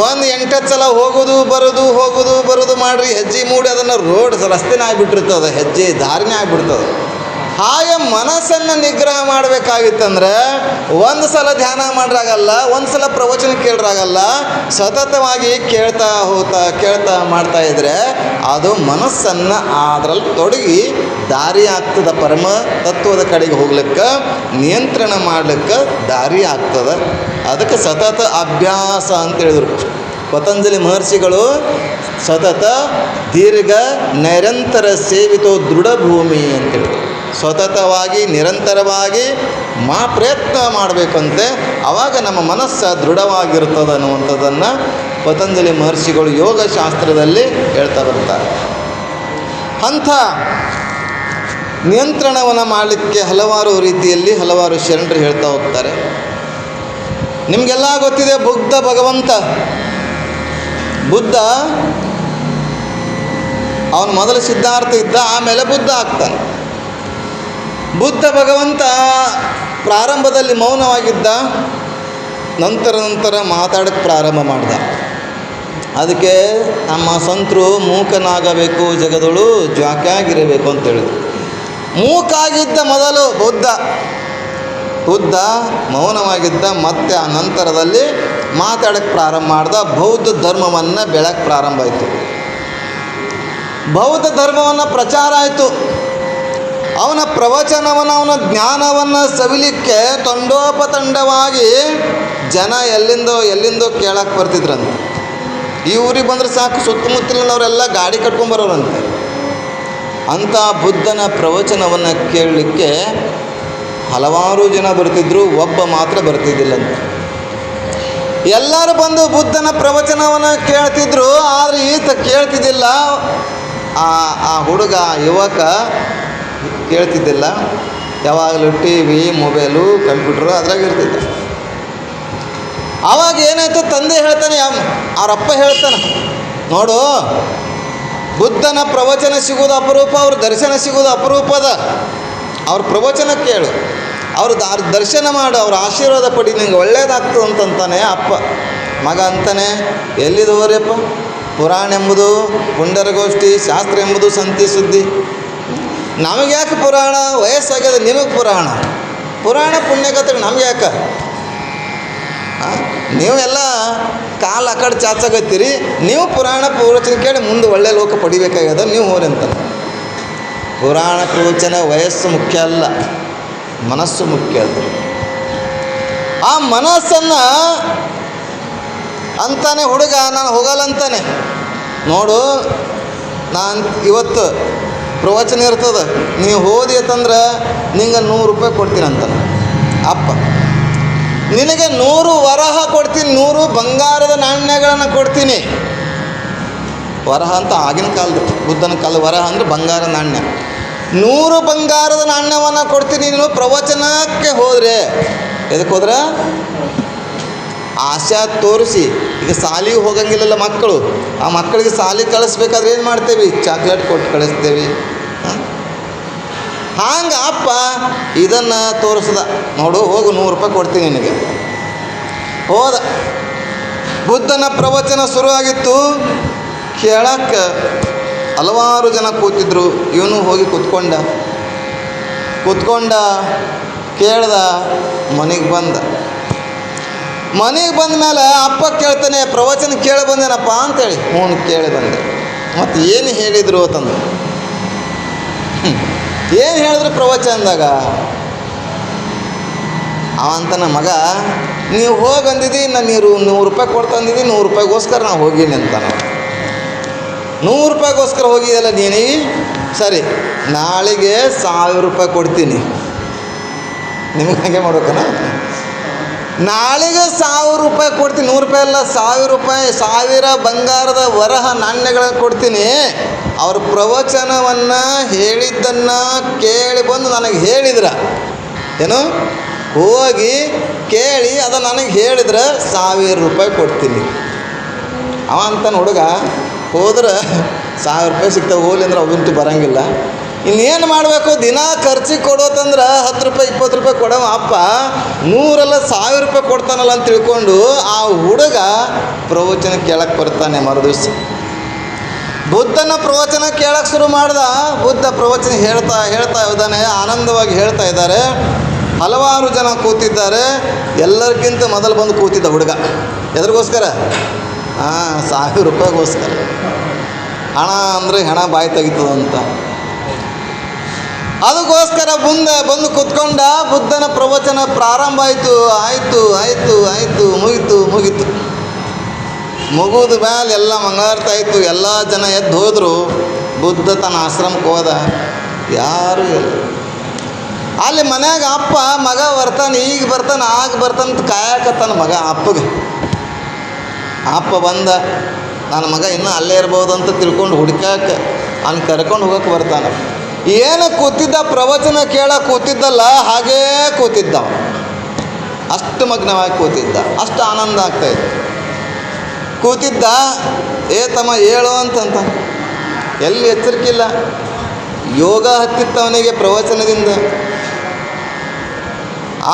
ಒಂದು 8 ಸಲ ಹೋಗೋದು ಬರೋದು ಮಾಡಿರಿ, ಹೆಜ್ಜೆ ಮೂಡಿ ಅದನ್ನು ರೋಡ್ ರಸ್ತೆನೇ ಆಗಿಬಿಟ್ಟಿರ್ತದೆ, ಹೆಜ್ಜೆ ದಾರಿನೇ ಆಗಿಬಿಡ್ತದೆ. ಹಾಗೆ ಮನಸ್ಸನ್ನು ನಿಗ್ರಹ ಮಾಡಬೇಕಾಗಿತ್ತಂದ್ರೆ ಒಂದು ಸಲ ಧ್ಯಾನ ಮಾಡ್ರಾಗಲ್ಲ, ಒಂದು ಸಲ ಪ್ರವಚನ ಕೇಳ್ರಾಗಲ್ಲ. ಸತತವಾಗಿ ಕೇಳ್ತಾ ಮಾಡ್ತಾ ಇದ್ದರೆ ಅದು ಮನಸ್ಸನ್ನು ಅದರಲ್ಲಿ ತೊಡಗಿ ದಾರಿ ಆಗ್ತದೆ. ಪರಮ ತತ್ವದ ಕಡೆಗೆ ಹೋಗ್ಲಿಕ್ಕೆ, ನಿಯಂತ್ರಣ ಮಾಡ್ಲಿಕ್ಕೆ ದಾರಿ ಆಗ್ತದೆ. ಅದಕ್ಕೆ ಸತತ ಅಭ್ಯಾಸ ಅಂತ ಹೇಳಿದರು ಪತಂಜಲಿ ಮಹರ್ಷಿಗಳು. ಸತತ ದೀರ್ಘ ನಿರಂತರ ಸೇವಿತೋ ದೃಢ ಭೂಮಿ ಅಂತೇಳಿ ಸತತವಾಗಿ ನಿರಂತರವಾಗಿ ಪ್ರಯತ್ನ ಮಾಡಬೇಕಂತೆ. ಆವಾಗ ನಮ್ಮ ಮನಸ್ಸು ದೃಢವಾಗಿರ್ತದೆ ಅನ್ನುವಂಥದ್ದನ್ನು ಪತಂಜಲಿ ಮಹರ್ಷಿಗಳು ಯೋಗಶಾಸ್ತ್ರದಲ್ಲಿ ಹೇಳ್ತಾ ಬರ್ತಾರೆ. ಅಂಥ ನಿಯಂತ್ರಣವನ್ನು ಮಾಡಲಿಕ್ಕೆ ಹಲವಾರು ರೀತಿಯಲ್ಲಿ ಹಲವಾರು ಶರಣರು ಹೇಳ್ತಾ ಹೋಗ್ತಾರೆ. ನಿಮಗೆಲ್ಲ ಗೊತ್ತಿದೆ, ಬುದ್ಧ ಭಗವಂತ. ಬುದ್ಧ ಅವನು ಮೊದಲು ಸಿದ್ಧಾರ್ಥ ಇದ್ದ, ಆಮೇಲೆ ಬುದ್ಧ ಆಗ್ತಾನೆ. ಬುದ್ಧ ಭಗವಂತ ಪ್ರಾರಂಭದಲ್ಲಿ ಮೌನವಾಗಿದ್ದ, ನಂತರ ಮಾತಾಡೋಕ್ಕೆ ಪ್ರಾರಂಭ ಮಾಡ್ದ. ಅದಕ್ಕೆ ನಮ್ಮ ಸಂತರು ಮೂಕನಾಗಬೇಕು ಜಗದಳು ಜ್ವಾಕ್ಯಾಗಿರಬೇಕು ಅಂತ ಹೇಳಿದ್ರು. ಮೂಕಾಗಿದ್ದ ಮೊದಲು ಬುದ್ಧ ಮೌನವಾಗಿದ್ದ, ಮತ್ತೆ ಆ ನಂತರದಲ್ಲಿ ಮಾತಾಡೋಕ್ಕೆ ಪ್ರಾರಂಭ ಮಾಡ್ದ. ಬೌದ್ಧ ಧರ್ಮವನ್ನು ಬೆಳಕ್ಕೆ ಪ್ರಾರಂಭ ಆಯಿತು. ಬೌದ್ಧ ಧರ್ಮವನ್ನು ಪ್ರಚಾರ ಆಯಿತು. ಅವನ ಪ್ರವಚನವನ್ನು, ಅವನ ಜ್ಞಾನವನ್ನು ಸವಿಲಿಕ್ಕೆ ತಂಡೋಪತಂಡವಾಗಿ ಜನ ಎಲ್ಲಿಂದೋ ಕೇಳಕ್ಕೆ ಬರ್ತಿದ್ರಂತೆ. ಈ ಊರಿಗೆ ಬಂದರೆ ಸಾಕು, ಸುತ್ತಮುತ್ತಲಿನವರೆಲ್ಲ ಗಾಡಿ ಕಟ್ಕೊಂಬರೋರಂತೆ. ಅಂಥ ಬುದ್ಧನ ಪ್ರವಚನವನ್ನು ಕೇಳಲಿಕ್ಕೆ ಹಲವಾರು ಜನ ಬರ್ತಿದ್ರು, ಒಬ್ಬ ಮಾತ್ರ ಬರ್ತಿದ್ದಿಲ್ಲಂತೆ. ಎಲ್ಲರೂ ಬಂದು ಬುದ್ಧನ ಪ್ರವಚನವನ್ನು ಕೇಳ್ತಿದ್ರು, ಆದರೆ ಈತ ಕೇಳ್ತಿದ್ದಿಲ್ಲ. ಆ ಹುಡುಗ, ಯುವಕ ಕೇಳ್ತಿದ್ದಿಲ್ಲ. ಯಾವಾಗಲೂ TV, ಮೊಬೈಲು, ಕಂಪ್ಯೂಟ್ರು ಅದ್ರಾಗ ಇರ್ತಿದ್ದ. ಆವಾಗ ಏನಾಯ್ತು, ತಂದೆ ಹೇಳ್ತಾನೆ, ಅವರಪ್ಪ ಹೇಳ್ತಾನೆ, ನೋಡು ಬುದ್ಧನ ಪ್ರವಚನ ಸಿಗೋದು ಅಪರೂಪ, ಅವ್ರ ದರ್ಶನ ಸಿಗೋದು ಅಪರೂಪದ. ಅವ್ರ ಪ್ರವಚನ ಕೇಳು, ಅವ್ರ ದರ್ಶನ ಮಾಡು, ಅವ್ರ ಆಶೀರ್ವಾದ ಪಡಿ, ನಿಂಗೆ ಒಳ್ಳೇದಾಗ್ತದೆ ಅಂತಂತಾನೆ ಅಪ್ಪ. ಮಗ ಅಂತಾನೆ, ಎಲ್ಲಿದವರಪ್ಪ, ಪುರಾಣ ಎಂಬುದು ಪುಂಡರಗೋಷ್ಠಿ, ಶಾಸ್ತ್ರ ಎಂಬುದು ಸಂತಿ ಸುದ್ದಿ. ನಮಗೆ ಯಾಕೆ ಪುರಾಣ, ವಯಸ್ಸಾಗ್ಯದ ನಿಮಗೆ ಪುರಾಣ ಪುಣ್ಯಕಥೆ ನಮ್ಗೆ ಯಾಕೆ? ನೀವು ಎಲ್ಲ ಕಾಲು ಆ ಕಡೆ ಚಾಚಾಗತ್ತೀರಿ, ನೀವು ಪುರಾಣ ಪ್ರವಚನ ಕೇಳಿ ಮುಂದೆ ಒಳ್ಳೆ ಲೋಕ ಪಡಿಬೇಕಾಗ್ಯದ, ನೀವು ಹೋರಿ ಅಂತ. ಪುರಾಣ ಪ್ರವಚನ ವಯಸ್ಸು ಮುಖ್ಯ ಅಲ್ಲ, ಮನಸ್ಸು ಮುಖ್ಯ ಅಲ್ಲ. ಆ ಮನಸ್ಸನ್ನು ಅಂತಾನೆ ಹುಡುಗ, ನಾನು ಹೋಗಲ್ಲಂತಾನೆ. ನೋಡು, ನಾನು ಇವತ್ತು ಪ್ರವಚನ ಇರ್ತದೆ, ನೀವು ಹೋದಿ ಅಂತಂದ್ರೆ ನಿಂಗೆ 100 ರೂಪಾಯಿ ಕೊಡ್ತೀನಿ ಅಂತ ಅಪ್ಪ. ನಿನಗೆ 100 ವರಹ ಕೊಡ್ತೀನಿ, 100 ಬಂಗಾರದ ನಾಣ್ಯಗಳನ್ನು ಕೊಡ್ತೀನಿ. ವರಹ ಅಂತ ಆಗಿನ ಕಾಲದ, ಬುದ್ಧನ ಕಾಲ ವರಹ ಅಂದರೆ ಬಂಗಾರ ನಾಣ್ಯ. 100 ಬಂಗಾರದ ನಾಣ್ಯವನ್ನು ಕೊಡ್ತೀನಿ, ನೀನು ಪ್ರವಚನಕ್ಕೆ ಹೋದರೆ. ಎದಕ್ಕೆ ಹೋದ್ರೆ? ಆಶಾ ತೋರಿಸಿ. ಈಗ ಸಾಲಿಗೆ ಹೋಗಂಗಿಲ್ಲಲ್ಲ ಮಕ್ಕಳು, ಆ ಮಕ್ಕಳಿಗೆ ಸಾಲಿಗೆ ಕಳಿಸ್ಬೇಕಾದ್ರೆ ಏನು ಮಾಡ್ತೇವೆ? ಚಾಕ್ಲೇಟ್ ಕೊಟ್ಟು ಕಳಿಸ್ತೇವೆ. ಹಂಗೆ ಅಪ್ಪ ಇದನ್ನು ತೋರಿಸ್ದ, ನೋಡು ಹೋಗು 100 ರೂಪಾಯಿ ಕೊಡ್ತೀನಿ ನಿನಗೆ. ಹೋದ. ಬುದ್ಧನ ಪ್ರವಚನ ಶುರುವಾಗಿತ್ತು. ಕೇಳಕ್ಕೆ ಹಲವಾರು ಜನ ಕೂತಿದ್ರು. ಇವನು ಹೋಗಿ ಕೂತ್ಕೊಂಡ ಕೇಳ್ದ. ಮನೆಗೆ ಬಂದ ಮೇಲೆ ಅಪ್ಪ ಕೇಳ್ತಾನೆ, ಪ್ರವಚನ ಕೇಳಿ ಬಂದೇನಪ್ಪ ಅಂತೇಳಿ. ಹ್ಞೂ ಕೇಳಿ ಬಂದೆ. ಮತ್ತು ಏನು ಹೇಳಿದರು ಅಂತಂದು, ಏನು ಹೇಳಿದ್ರು ಪ್ರವಚನದಾಗ? ಅವಂತನ ಮಗ, ನೀವು ಹೋಗಂದಿದ್ದು ನಾನು ನೂರು ರೂಪಾಯಿ ಕೊಡ್ತಂದಿದ್ದು, 100 ರೂಪಾಯಿಗೋಸ್ಕರ ನಾವು ಹೋಗೀನಿ ಅಂತ. 100 ರೂಪಾಯಿಗೋಸ್ಕರ ಹೋಗಿದೆಯಲ್ಲ ನೀನು, ಸರಿ ನಾಳೆಗೆ 1000 ರೂಪಾಯಿ ಕೊಡ್ತೀನಿ. ನಿಮ್ಗೆ ಹಾಗೆ ಮಾಡ್ಬೇಕನ? ನಾಳೆಗೆ 1000 ರೂಪಾಯಿ ಕೊಡ್ತೀನಿ. 100 ರೂಪಾಯಿ ಅಲ್ಲ, 1000 ರೂಪಾಯಿ, 1000 ಬಂಗಾರದ ವರಹ ನಾಣ್ಯಗಳನ್ನು ಕೊಡ್ತೀನಿ. ಅವ್ರ ಪ್ರವಚನವನ್ನು ಹೇಳಿದ್ದನ್ನು ಕೇಳಿ ಬಂದು ನನಗೆ ಹೇಳಿದ್ರ, ಏನು ಹೋಗಿ ಕೇಳಿ ಅದು ನನಗೆ ಹೇಳಿದ್ರೆ 1000 ರೂಪಾಯಿ ಕೊಡ್ತೀನಿ. ಅವ ಅಂತಾನೆ ಹುಡುಗ, ಹೋದ್ರೆ 1000 ರೂಪಾಯಿ ಸಿಗ್ತಾವೆ, ಹೋಲಿ ಅಂದ್ರೆ ಅವಂತೂ ಬರೋಂಗಿಲ್ಲ. ಇನ್ನೇನು ಮಾಡಬೇಕು? ದಿನ ಖರ್ಚಿಗೆ ಕೊಡೋತಂದ್ರೆ 10 ರೂಪಾಯಿ 20 ರೂಪಾಯಿ ಕೊಡವ ಅಪ್ಪ 100 ಅಲ್ಲ 1000 ರೂಪಾಯಿ ಕೊಡ್ತಾನಲ್ಲ ಅಂತ ತಿಳ್ಕೊಂಡು ಆ ಹುಡುಗ ಪ್ರವಚನ ಕೇಳಕ್ಕೆ ಬರ್ತಾನೆ. ಮರುದಿವ್ಸ ಬುದ್ಧನ ಪ್ರವಚನ ಕೇಳಕ್ಕೆ ಶುರು ಮಾಡ್ದ. ಬುದ್ಧ ಪ್ರವಚನ ಹೇಳ್ತಾ ಇದ್ದಾನೆ, ಆನಂದವಾಗಿ ಹೇಳ್ತಾ ಇದ್ದಾರೆ. ಹಲವಾರು ಜನ ಕೂತಿದ್ದಾರೆ. ಎಲ್ಲರಿಗಿಂತ ಮೊದಲು ಬಂದು ಕೂತಿದ್ದ ಹುಡುಗ. ಎದ್ರಿಗೋಸ್ಕರ? 1000 ರೂಪಾಯಿಗೋಸ್ಕರ. ಹಣ ಅಂದರೆ ಹೆಣ ಬಾಯಿ ತೆಗಿತದಂತ. ಅದಕ್ಕೋಸ್ಕರ ಮುಂದೆ ಬಂದು ಕೂತ್ಕೊಂಡ. ಬುದ್ಧನ ಪ್ರವಚನ ಪ್ರಾರಂಭ ಆಯಿತು. ಆಯಿತು ಮುಗೀತು. ಮುಗಿದ ಮೇಲೆ ಎಲ್ಲ ಮಂಗಳಾರತಿ ಆಯಿತು. ಎಲ್ಲ ಜನ ಎದ್ದು ಹೋದರು. ಬುದ್ಧ ತನ್ನ ಆಶ್ರಮಕ್ಕೆ ಹೋದ. ಯಾರೂ ಇಲ್ಲ. ಅಲ್ಲಿ ಮನ್ಯಾಗ ಅಪ್ಪ ಮಗ ಬರ್ತಾನೆ, ಈಗ ಬರ್ತಾನೆ, ಆಗ ಬರ್ತಾನಂತ ಕಾಯಕತ್ತಾನ ಮಗ ಅಪ್ಪಗೆ. ಅಪ್ಪ ಬಂದ, ನನ್ನ ಮಗ ಇನ್ನೂ ಅಲ್ಲೇ ಇರ್ಬೋದು ಅಂತ ತಿಳ್ಕೊಂಡು ಹುಡ್ಕಾಕೆ ಅವ್ನು ಕರ್ಕೊಂಡು ಹೋಗೋಕೆ ಬರ್ತಾನೆ. ಏನು ಕೂತಿದ್ದ, ಪ್ರವಚನ ಕೇಳಕ್ಕೆ ಕೂತಿದ್ದಲ್ಲ, ಹಾಗೇ ಕೂತಿದ್ದ. ಅಷ್ಟು ಮಗ್ನವಾಗಿ ಕೂತಿದ್ದ. ಅಷ್ಟು ಆನಂದ ಆಗ್ತಾಯಿತ್ತು. ಕೂತಿದ್ದ. ತಮ್ಮ ಹೇಳು ಅಂತಂತ. ಎಲ್ಲಿ ಎಚ್ಚರಿಕಿಲ್ಲ. ಯೋಗ ಹತ್ತಿತ್ತವನಿಗೆ ಪ್ರವಚನದಿಂದ.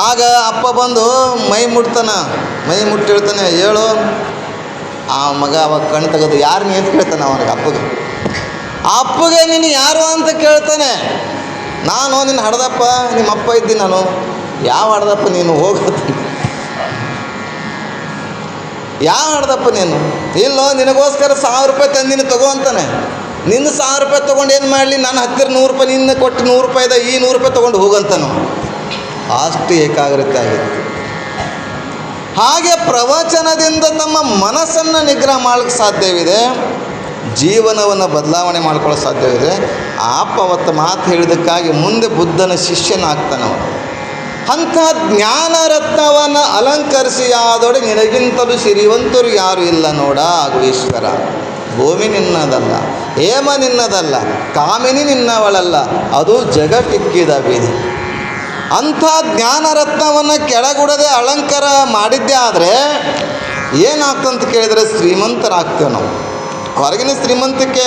ಆಗ ಅಪ್ಪ ಬಂದು ಮೈ ಮುಟ್ಟಿ ಹೇಳ್ತಾನೆ, ಹೇಳು. ಆ ಮಗ ಅವಾಗ ಕಣ್ಣು ತೆಗೆದು ಯಾರನ್ನ ಅಂತ ಕೇಳ್ತಾನೆ ಅವನಿಗೆ, ಅಪ್ಪಗೆ ನೀನು ಯಾರು ಅಂತ ಕೇಳ್ತಾನೆ. ನಾನು ನಿನ್ನ ಹಡ್ದಪ್ಪ, ನಿಮ್ಮ ಅಪ್ಪ ಇದ್ದೀನಿ ನಾನು. ಯಾವ ಹಡ್ದಪ್ಪ ನೀನು? ಹೋಗತ್ತೆ. ಯಾವ ಹಡ್ದಪ್ಪ ನೀನು? ಇಲ್ಲೋ ನಿನಗೋಸ್ಕರ 1000 ರೂಪಾಯಿ ತಂದಿನಿ, ತಗೋ ಅಂತಾನೆ. ನಿನ್ನ 1000 ರೂಪಾಯಿ ತೊಗೊಂಡು ಏನು ಮಾಡಲಿ? ನಾನು ಹತ್ತಿರ 100 ರೂಪಾಯಿ ನಿನ್ನ ಕೊಟ್ಟು 100 ರೂಪಾಯಿದ ಈ 100 ರೂಪಾಯಿ ತೊಗೊಂಡು ಹೋಗಂತಾನು. ಅಷ್ಟು ಏಕಾಗ್ರತೆ ಆಗಿತ್ತು. ಹಾಗೆ ಪ್ರವಚನದಿಂದ ತಮ್ಮ ಮನಸ್ಸನ್ನು ನಿಗ್ರಹ ಮಾಡೋಕ್ಕೆ ಸಾಧ್ಯವಿದೆ. ಜೀವನವನ್ನು ಬದಲಾವಣೆ ಮಾಡ್ಕೊಳ್ಳೋ ಸಾಧ್ಯವಿದೆ. ಅಪ್ಪ ಅವತ್ತು ಮಾತು ಹೇಳಿದ್ದಕ್ಕಾಗಿ ಮುಂದೆ ಬುದ್ಧನ ಶಿಷ್ಯನಾಗ್ತಾನವ. ಅಂಥ ಜ್ಞಾನ ರತ್ನವನ್ನು ಅಲಂಕರಿಸಿಯಾದೊಡೆ ನಿನಗಿಂತಲೂ ಸಿರಿವಂತರು ಯಾರು ಇಲ್ಲ ನೋಡ ಈಶ್ವರ. ಭೂಮಿ ನಿನ್ನದಲ್ಲ, ಹೇಮ ನಿನ್ನದಲ್ಲ, ಕಾಮಿನಿ ನಿನ್ನವಳಲ್ಲ, ಅದು ಜಗಕ್ಕಿಕ್ಕಿದ ಬೀದಿ. ಅಂಥ ಜ್ಞಾನ ರತ್ನವನ್ನು ಕೆಳಗುಡದೆ ಅಲಂಕಾರ ಮಾಡಿದ್ದೇ ಆದರೆ ಏನಾಗ್ತಂತ ಕೇಳಿದರೆ ಶ್ರೀಮಂತರಾಗ್ತೇವೆ ನಾವು. ಹೊರಗಿನ ಶ್ರೀಮಂತಿಕೆ,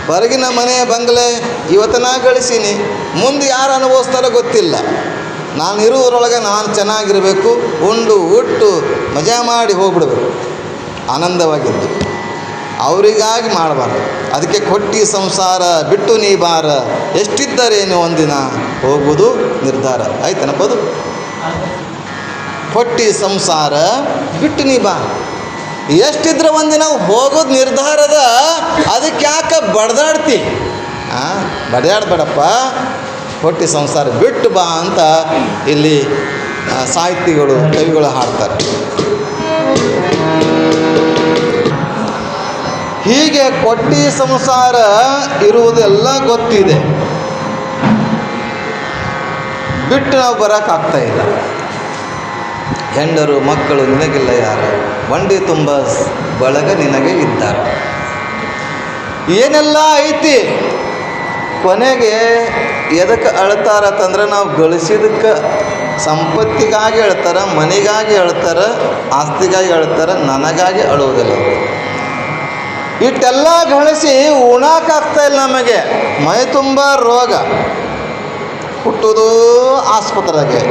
ಹೊರಗಿನ ಮನೆ ಬಂಗಲೆ ಇವತ್ತು ನಾ ಗಳಿಸೀನಿ, ಮುಂದೆ ಯಾರು ಅನುಭವಿಸ್ತಾರೋ ಗೊತ್ತಿಲ್ಲ. ನಾನು ಇರುವುದರೊಳಗೆ ನಾನು ಚೆನ್ನಾಗಿರಬೇಕು, ಉಂಡು ಉಟ್ಟು ಮಜಾ ಮಾಡಿ ಹೋಗ್ಬಿಡ್ಬೇಕು, ಆನಂದವಾಗಿದ್ದು. ಅವರಿಗಾಗಿ ಮಾಡಬಾರ್ದು. ಅದಕ್ಕೆ ಕೊಟ್ಟಿ ಸಂಸಾರ ಬಿಟ್ಟು ನೀ ಬಾರ, ಎಷ್ಟಿದ್ದರೇನು ಒಂದಿನ ಹೋಗುವುದು ನಿರ್ಧಾರ. ಆಯ್ತನಪ್ಪದು? ಕೊಟ್ಟಿ ಸಂಸಾರ ಬಿಟ್ಟು ನೀ ಬಾ, ಎಷ್ಟಿದ್ರೆ ಒಂದಿನ ಹೋಗೋದು ನಿರ್ಧಾರದ. ಅದಕ್ಕೆ ಯಾಕೆ ಬಡ್ದಾಡ್ತಿ? ಬಡ್ದಾಡ್ಬೇಡಪ್ಪ, ಕೊಟ್ಟಿ ಸಂಸಾರ ಬಿಟ್ಟು ಬಾ ಅಂತ ಇಲ್ಲಿ ಸಾಹಿತಿಗಳು ಕವಿಗಳು ಹಾಡ್ತಾರೆ. ಹೀಗೆ ಕೊಟ್ಟಿ ಸಂಸಾರ ಇರುವುದೆಲ್ಲ ಗೊತ್ತಿದೆ, ಬಿಟ್ಟು ನಾವು ಬರೋಕ್ಕಾಗ್ತಾ ಇಲ್ಲ. ಹೆಂಡರು ಮಕ್ಕಳು ನಿನಗಿಲ್ಲ ಯಾರು, ಬಂಡಿ ತುಂಬ ಬಳಗ ನಿನಗೆ ಇದ್ದಾರೆ. ಏನೆಲ್ಲ ಐತಿ, ಕೊನೆಗೆ ಎದಕ್ಕೆ ಅಳ್ತಾರತ್ತಂದ್ರೆ ನಾವು ಗಳಿಸಿದಕ್ಕೆ ಸಂಪತ್ತಿಗಾಗಿ ಅಳ್ತಾರೆ, ಮನೆಗಾಗಿ ಅಳ್ತಾರೆ, ಆಸ್ತಿಗಾಗಿ ಅಳ್ತಾರೆ, ನನಗಾಗಿ ಅಳುವುದಿಲ್ಲ. ಇಷ್ಟೆಲ್ಲ ಗಳಿಸಿ ಉಣಕ್ಕಾಗ್ತಾ ಇಲ್ಲ ನಮಗೆ. ಮೈ ತುಂಬ ರೋಗ, ಹುಟ್ಟೋದು ಆಸ್ಪತ್ರೆಗೆ,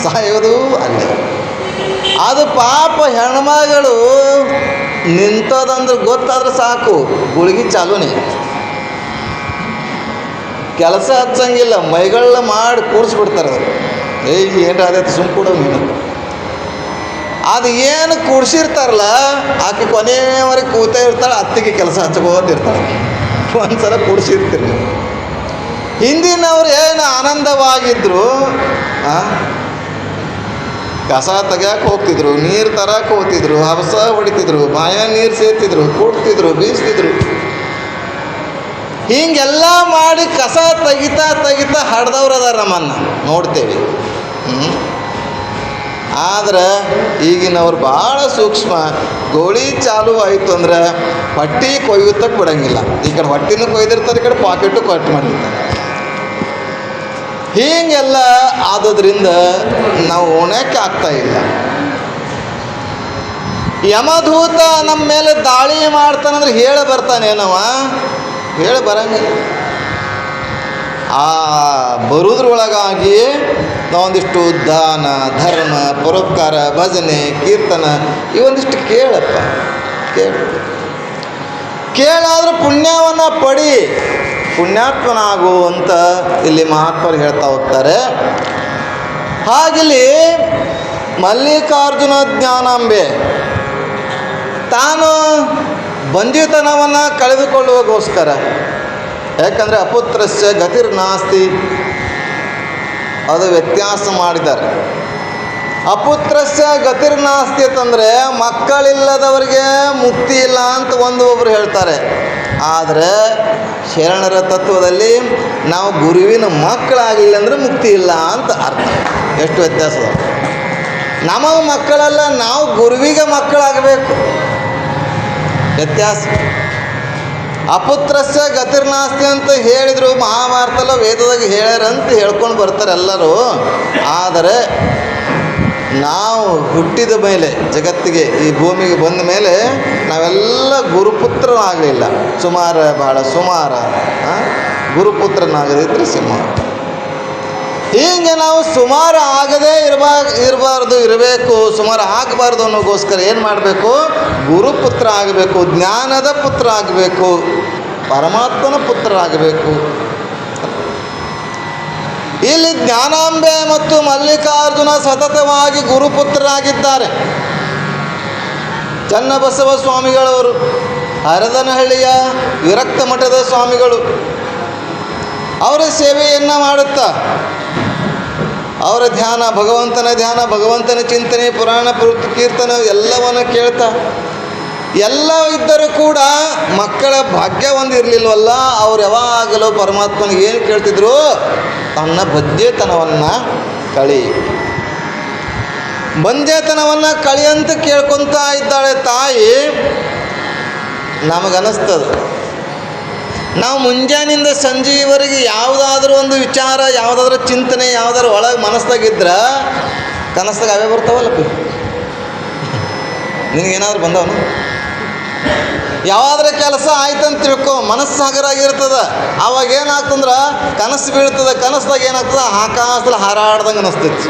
ಸಾಯೋದು ಅಲ್ಲೇ. ಅದು ಪಾಪ ಹೆಣ್ಮಗಳು ನಿಂತದಂದ್ರೆ ಗೊತ್ತಾದ್ರೆ ಸಾಕು, ಗುಳಿಗೆ ಚಾಲೂನಿ. ಕೆಲಸ ಹಚ್ಚಂಗಿಲ್ಲ, ಮೈಗಳನ್ನ ಮಾಡಿ ಕೂಡಿಸ್ಬಿಡ್ತಾರೆ ಅವರು. ಏನು ಅದೈತೆ ಸುಮ್ಮ ಕೂಡ ನೀನು. ಅದು ಏನು ಕೂಡಿಸಿರ್ತಾರಲ್ಲ, ಆಕೆ ಕೊನೆಯವರೆಗೆ ಕೂತೇ ಇರ್ತಾಳೆ, ಅತ್ತಿಗೆ ಕೆಲಸ ಹಚ್ಕೋತಿರ್ತಾಳೆ. ಒಂದು ಸಲ ಕೂಡಿಸಿರ್ತೀರಿ ನೀವು. ಹಿಂದಿನವ್ರು ಏನು ಆನಂದವಾಗಿದ್ದರು, ಕಸ ತೆಗ್ಯಾಕೆ ಹೋಗ್ತಿದ್ರು, ನೀರು ತರಕ್ಕೆ ಹೋಗ್ತಿದ್ರು, ಹಬಸ ಹೊಡಿತಿದ್ರು, ಬಾಯ ನೀರು ಸೇರ್ತಿದ್ರು, ಕುಡ್ತಿದ್ರು, ಬೀಸ್ತಿದ್ರು. ಹೀಗೆಲ್ಲ ಮಾಡಿ ಕಸ ತೆಗಿತಾ ತೆಗಿತಾ ಹಡ್ದವ್ರು ಅದಾರ ನಮ್ಮನ್ನು ನೋಡ್ತೇವೆ. ಆದ್ರೆ ಈಗಿನವ್ರು ಭಾಳ ಸೂಕ್ಷ್ಮ. ಗೋಳಿ ಚಾಲು ಆಯಿತು ಅಂದ್ರೆ ಹೊಟ್ಟೆ ಕೊಯ್ಯುತ್ತಕ್ಕೆ ಬಿಡಂಗಿಲ್ಲ. ಈ ಕಡೆ ಹೊಟ್ಟೆನೂ ಕೊಯ್ದಿರ್ತಾರೆ, ಈ ಕಡೆ ಪಾಕೆಟು ಕಟ್ ಮಾಡಿರ್ತಾರೆ. ಹೀಗೆಲ್ಲ ಆದದ್ರಿಂದ ನಾವು ಉಣಕ್ಕೆ ಆಗ್ತಾಯಿಲ್ಲ. ಯಮದೂತ ನಮ್ಮ ಮೇಲೆ ದಾಳಿ ಮಾಡ್ತಾನಂದ್ರೆ ಹೇಳಿ ಬರ್ತಾನೇನವ? ಹೇಳಿ ಬರಂಗಿಲ್ಲ. ಆ ಬರುವುದ್ರೊಳಗಾಗಿ ನಾವೊಂದಿಷ್ಟು ದಾನ, ಧರ್ಮ, ಪರೋಪಕಾರ, ಭಜನೆ, ಕೀರ್ತನ ಇವೊಂದಿಷ್ಟು ಕೇಳಪ್ಪ, ಕೇಳಾದ್ರೆ ಪುಣ್ಯವನ್ನು ಪಡಿ, ಪುಣ್ಯಾತ್ಮನಾಗು ಅಂತ ಇಲ್ಲಿ ಮಹಾತ್ಮರು ಹೇಳ್ತಾ ಹೋಗ್ತಾರೆ. ಹಾಗಿಲ್ಲಿ ಮಲ್ಲಿಕಾರ್ಜುನ ಜ್ಞಾನಾಂಬೆ ತಾನು ಬಂದಿತನವನ್ನು ಕಳೆದುಕೊಳ್ಳುವಗೋಸ್ಕರ, ಯಾಕಂದರೆ ಅಪುತ್ರಸ್ಯ ಗತಿರ್ನಾಸ್ತಿ ಅದು ವ್ಯತ್ಯಾಸ ಮಾಡಿದ್ದಾರೆ. ಅಪುತ್ರಸ್ಯ ಗತಿರ್ನಾಸ್ತಿ ಅಂತಂದರೆ ಮಕ್ಕಳಿಲ್ಲದವರಿಗೆ ಮುಕ್ತಿ ಇಲ್ಲ ಅಂತ ಒಬ್ಬರು ಹೇಳ್ತಾರೆ. ಆದರೆ ಶರಣರ ತತ್ವದಲ್ಲಿ ನಾವು ಗುರುವಿನ ಮಕ್ಕಳಾಗಲಿಲ್ಲ ಅಂದರೆ ಮುಕ್ತಿ ಇಲ್ಲ ಅಂತ ಅರ್ಥ. ಎಷ್ಟು ವ್ಯತ್ಯಾಸ! ನಮಗೆ ಮಕ್ಕಳಲ್ಲ, ನಾವು ಗುರುವಿಗೆ ಮಕ್ಕಳಾಗಬೇಕು. ವ್ಯತ್ಯಾಸ. ಅಪುತ್ರಸ್ಯ ಗತಿರ್ನಾಸ್ತಿ ಅಂತ ಹೇಳಿದರು, ಮಹಾಭಾರತಲ್ಲ ವೇದದಾಗ ಹೇಳ್ಯಾರಂತ ಹೇಳ್ಕೊಂಡು ಬರ್ತಾರೆ ಎಲ್ಲರೂ. ಆದರೆ ನಾವು ಹುಟ್ಟಿದ ಮೇಲೆ, ಜಗತ್ತಿಗೆ ಈ ಭೂಮಿಗೆ ಬಂದ ಮೇಲೆ ನಾವೆಲ್ಲ ಗುರುಪುತ್ರನಾಗಲಿಲ್ಲ. ಭಾಳ ಸುಮಾರ ಗುರುಪುತ್ರನಾಗದಿದ್ದರೆ ಸುಮಾರ. ಹೀಗೆ ನಾವು ಸುಮಾರು ಆಗದೇ ಇರಬೇಕು, ಸುಮಾರು ಆಗಬಾರ್ದು ಅನ್ನೋಗೋಸ್ಕರ ಏನು ಮಾಡಬೇಕು? ಗುರುಪುತ್ರ ಆಗಬೇಕು, ಜ್ಞಾನದ ಪುತ್ರ ಆಗಬೇಕು, ಪರಮಾತ್ಮನ ಪುತ್ರ ಆಗಬೇಕು. ಇಲ್ಲಿ ಜ್ಞಾನಾಂಬೆ ಮತ್ತು ಮಲ್ಲಿಕಾರ್ಜುನ ಸತತವಾಗಿ ಗುರುಪುತ್ರರಾಗಿದ್ದಾರೆ. ಚನ್ನಬಸವ ಸ್ವಾಮಿಗಳವರು, ಹರದನಹಳ್ಳಿಯ ವಿರಕ್ತ ಮಠದ ಸ್ವಾಮಿಗಳು, ಅವರ ಸೇವೆಯನ್ನು ಮಾಡುತ್ತಾ ಅವರ ಧ್ಯಾನ, ಭಗವಂತನ ಧ್ಯಾನ, ಭಗವಂತನ ಚಿಂತನೆ, ಪುರಾಣ ಕೀರ್ತನ ಎಲ್ಲವನ್ನು ಕೇಳ್ತಾ ಎಲ್ಲ ಇದ್ದರೂ ಕೂಡ ಮಕ್ಕಳ ಭಾಗ್ಯ ಒಂದು ಇರಲಿಲ್ವಲ್ಲ. ಅವ್ರು ಯಾವಾಗಲೂ ಪರಮಾತ್ಮನಿಗೆ ಏನು ಕೇಳ್ತಿದ್ರು? ತನ್ನ ಬಂಜೇತನವನ್ನು ಕಳಿ, ಬಂಜೇತನವನ್ನು ಕಳಿಯಂತ ಕೇಳ್ಕೊತಾ ಇದ್ದಾಳೆ ತಾಯಿ. ನಮಗನ್ನಿಸ್ತದೆ, ನಾವು ಮುಂಜಾನಿಂದ ಸಂಜೆಯವರೆಗೆ ಯಾವುದಾದ್ರೂ ಒಂದು ವಿಚಾರ, ಯಾವುದಾದ್ರೂ ಚಿಂತನೆ, ಯಾವುದಾದ್ರೂ ಒಳಗೆ ಮನಸ್ಸಾಗಿದ್ರೆ ಕನಸ್ದಾಗ ಅವೇ ಬರ್ತಾವಲ್ಲಪ್ಪ. ನಿನಗೇನಾದ್ರೂ ಬಂದವನು? ಯಾವಾದ್ರೆ ಕೆಲಸ ಆಯ್ತಂತ ತಿಳ್ಕೊ, ಮನಸ್ಸು ಹಗರಾಗಿರ್ತದೆ. ಅವಾಗ ಏನಾಗ್ತಂದ್ರೆ ಕನಸು ಬೀಳ್ತದೆ. ಕನಸ್ದಾಗ ಏನಾಗ್ತದೆ? ಆಕಾಶದಲ್ಲಿ ಹಾರಾಡ್ದಂಗೆ ಅನಿಸ್ತೈತಿ.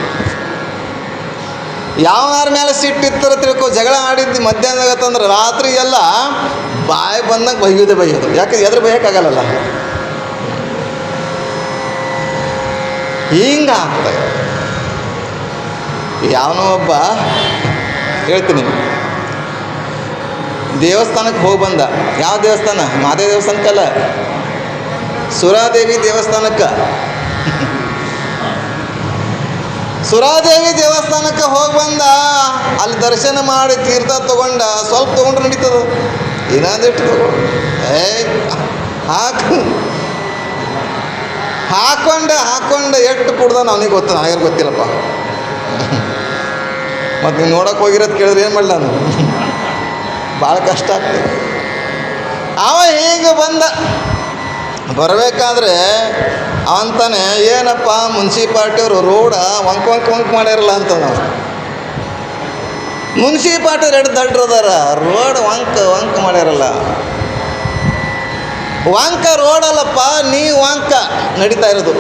ಯಾವ್ದಾರ ಮೇಲೆ ಸಿಟ್ಟಿತ್ತರ ತಿಳ್ಕೊ, ಜಗಳ ಆಡಿದ್ದು ಮಧ್ಯಾಹ್ನದಾಗತ್ತಂದ್ರೆ ರಾತ್ರಿ ಎಲ್ಲ ಬಾಯಿ ಬಂದಾಗ ಬೈಯೋದು. ಯಾಕೆ ಎದುರು ಬೈಯೋಕ್ಕಾಗಲ್ಲ. ಹಿಂಗೆ ಆಗ್ತದೆ. ಯಾವನೋ ಒಬ್ಬ ಹೇಳ್ತೀನಿ, ದೇವಸ್ಥಾನಕ್ಕೆ ಹೋಗಿ ಬಂದ. ಯಾವ ದೇವಸ್ಥಾನ? ಮಾದೇವ ದೇವಸ್ಥಾನಕ್ಕಲ್ಲ, ಸುರಾದೇವಿ ದೇವಸ್ಥಾನಕ್ಕೆ. ಸುರಾದೇವಿ ದೇವಸ್ಥಾನಕ್ಕೆ ಹೋಗಿ ಬಂದ. ಅಲ್ಲಿ ದರ್ಶನ ಮಾಡಿ ತೀರ್ಥ ತೊಗೊಂಡ. ಸ್ವಲ್ಪ ತೊಗೊಂಡ್ರೆ ನಡೀತದ, ಏನಾದಿಟ್ಟು ತಗೋ, ಹಾಕ್ಕೊಂಡು ಎಷ್ಟು ಕುಡ್ದ ಅವನಿಗೆ ಗೊತ್ತ, ನನಗೆ ಗೊತ್ತಿಲ್ಲಪ್ಪ. ಮತ್ತು ನೀವು ನೋಡೋಕೆ ಹೋಗಿರೋದು ಕೇಳಿದ್ರೆ ಏನು ಮಾಡಲ ನಾನು? ಭಾಳ ಕಷ್ಟ ಆಗ್ತದೆ. ಅವ ಹೀಗೆ ಬಂದ. ಬರಬೇಕಾದ್ರೆ ಅವಂತಾನೆ, ಏನಪ್ಪ ಮುನ್ಸಿಪಾಲ್ಟಿಯವರು ರೋಡ ವಂಕ್ ಮಾಡ್ಯಾರಲ್ಲ ಅಂತ. ನಾವು ಮುನ್ಸಿಪಾಲ್ಟಿ ಎರಡು ದಡ್ರದಾರ, ರೋಡ್ ವಂಕ್ ಮಾಡ್ಯಾರಲ್ಲ. ವಂಕ ರೋಡಲ್ಲಪ್ಪ, ನೀ ವಂಕ ನಡೀತಾ ಇರೋದು.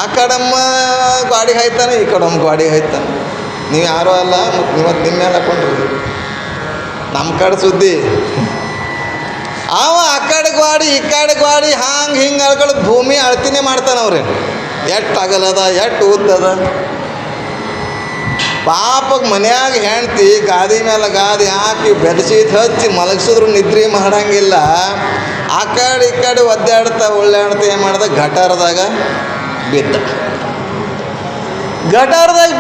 ಆ ಕಡಮ್ಮ ಗಾಡಿ ಹಾಯ್ತಾನೆ, ಈ ಕಡಮ್ಮ ಗಾಡಿ ಹಾಯ್ತಾನೆ. ನೀವು ಯಾರೂ ಅಲ್ಲ, ಮತ್ತು ಇವತ್ತು ನಿಮ್ಮ ಮೇಲೆ ಹಾಕೊಂಡ್ರಿ. ನಮ್ಮ ಕಡೆ ಸುದ್ದಿ. ಅವ ಆ ಕಡೆ ಗಾಡಿ ಈ ಕಡೆ ಗಾಡಿ ಹಿಂಗೆ ಅಳ್ಕೊಳ್ಳೋದು. ಭೂಮಿ ಅಳ್ತಿನೇ ಮಾಡ್ತಾನವ್ರೆ, ಎಷ್ಟು ಅಗಲದ, ಎಷ್ಟು ಉದ್ದದ. ಪಾಪಕ್ಕೆ ಮನ್ಯಾಗ ಹೆಂಡ್ತಿ ಗಾದಿ ಮೇಲೆ ಗಾದಿ ಹಾಕಿ ಬೆಡ್ಶೀಟ್ ಹಚ್ಚಿ ಮಲಗಿಸಿದ್ರು ನಿದ್ರೆ ಮಾಡಂಗಿಲ್ಲ. ಆ ಕಡೆ ಈ ಕಡೆ ಒದ್ದಾಡ್ತಾ ಒಳ್ಳಾಡ್ತಾ ಏನು ಮಾಡ್ದ, ಗಟಾರದಾಗ ಬಿದ್ದ. ಗಟಾರದಾಗ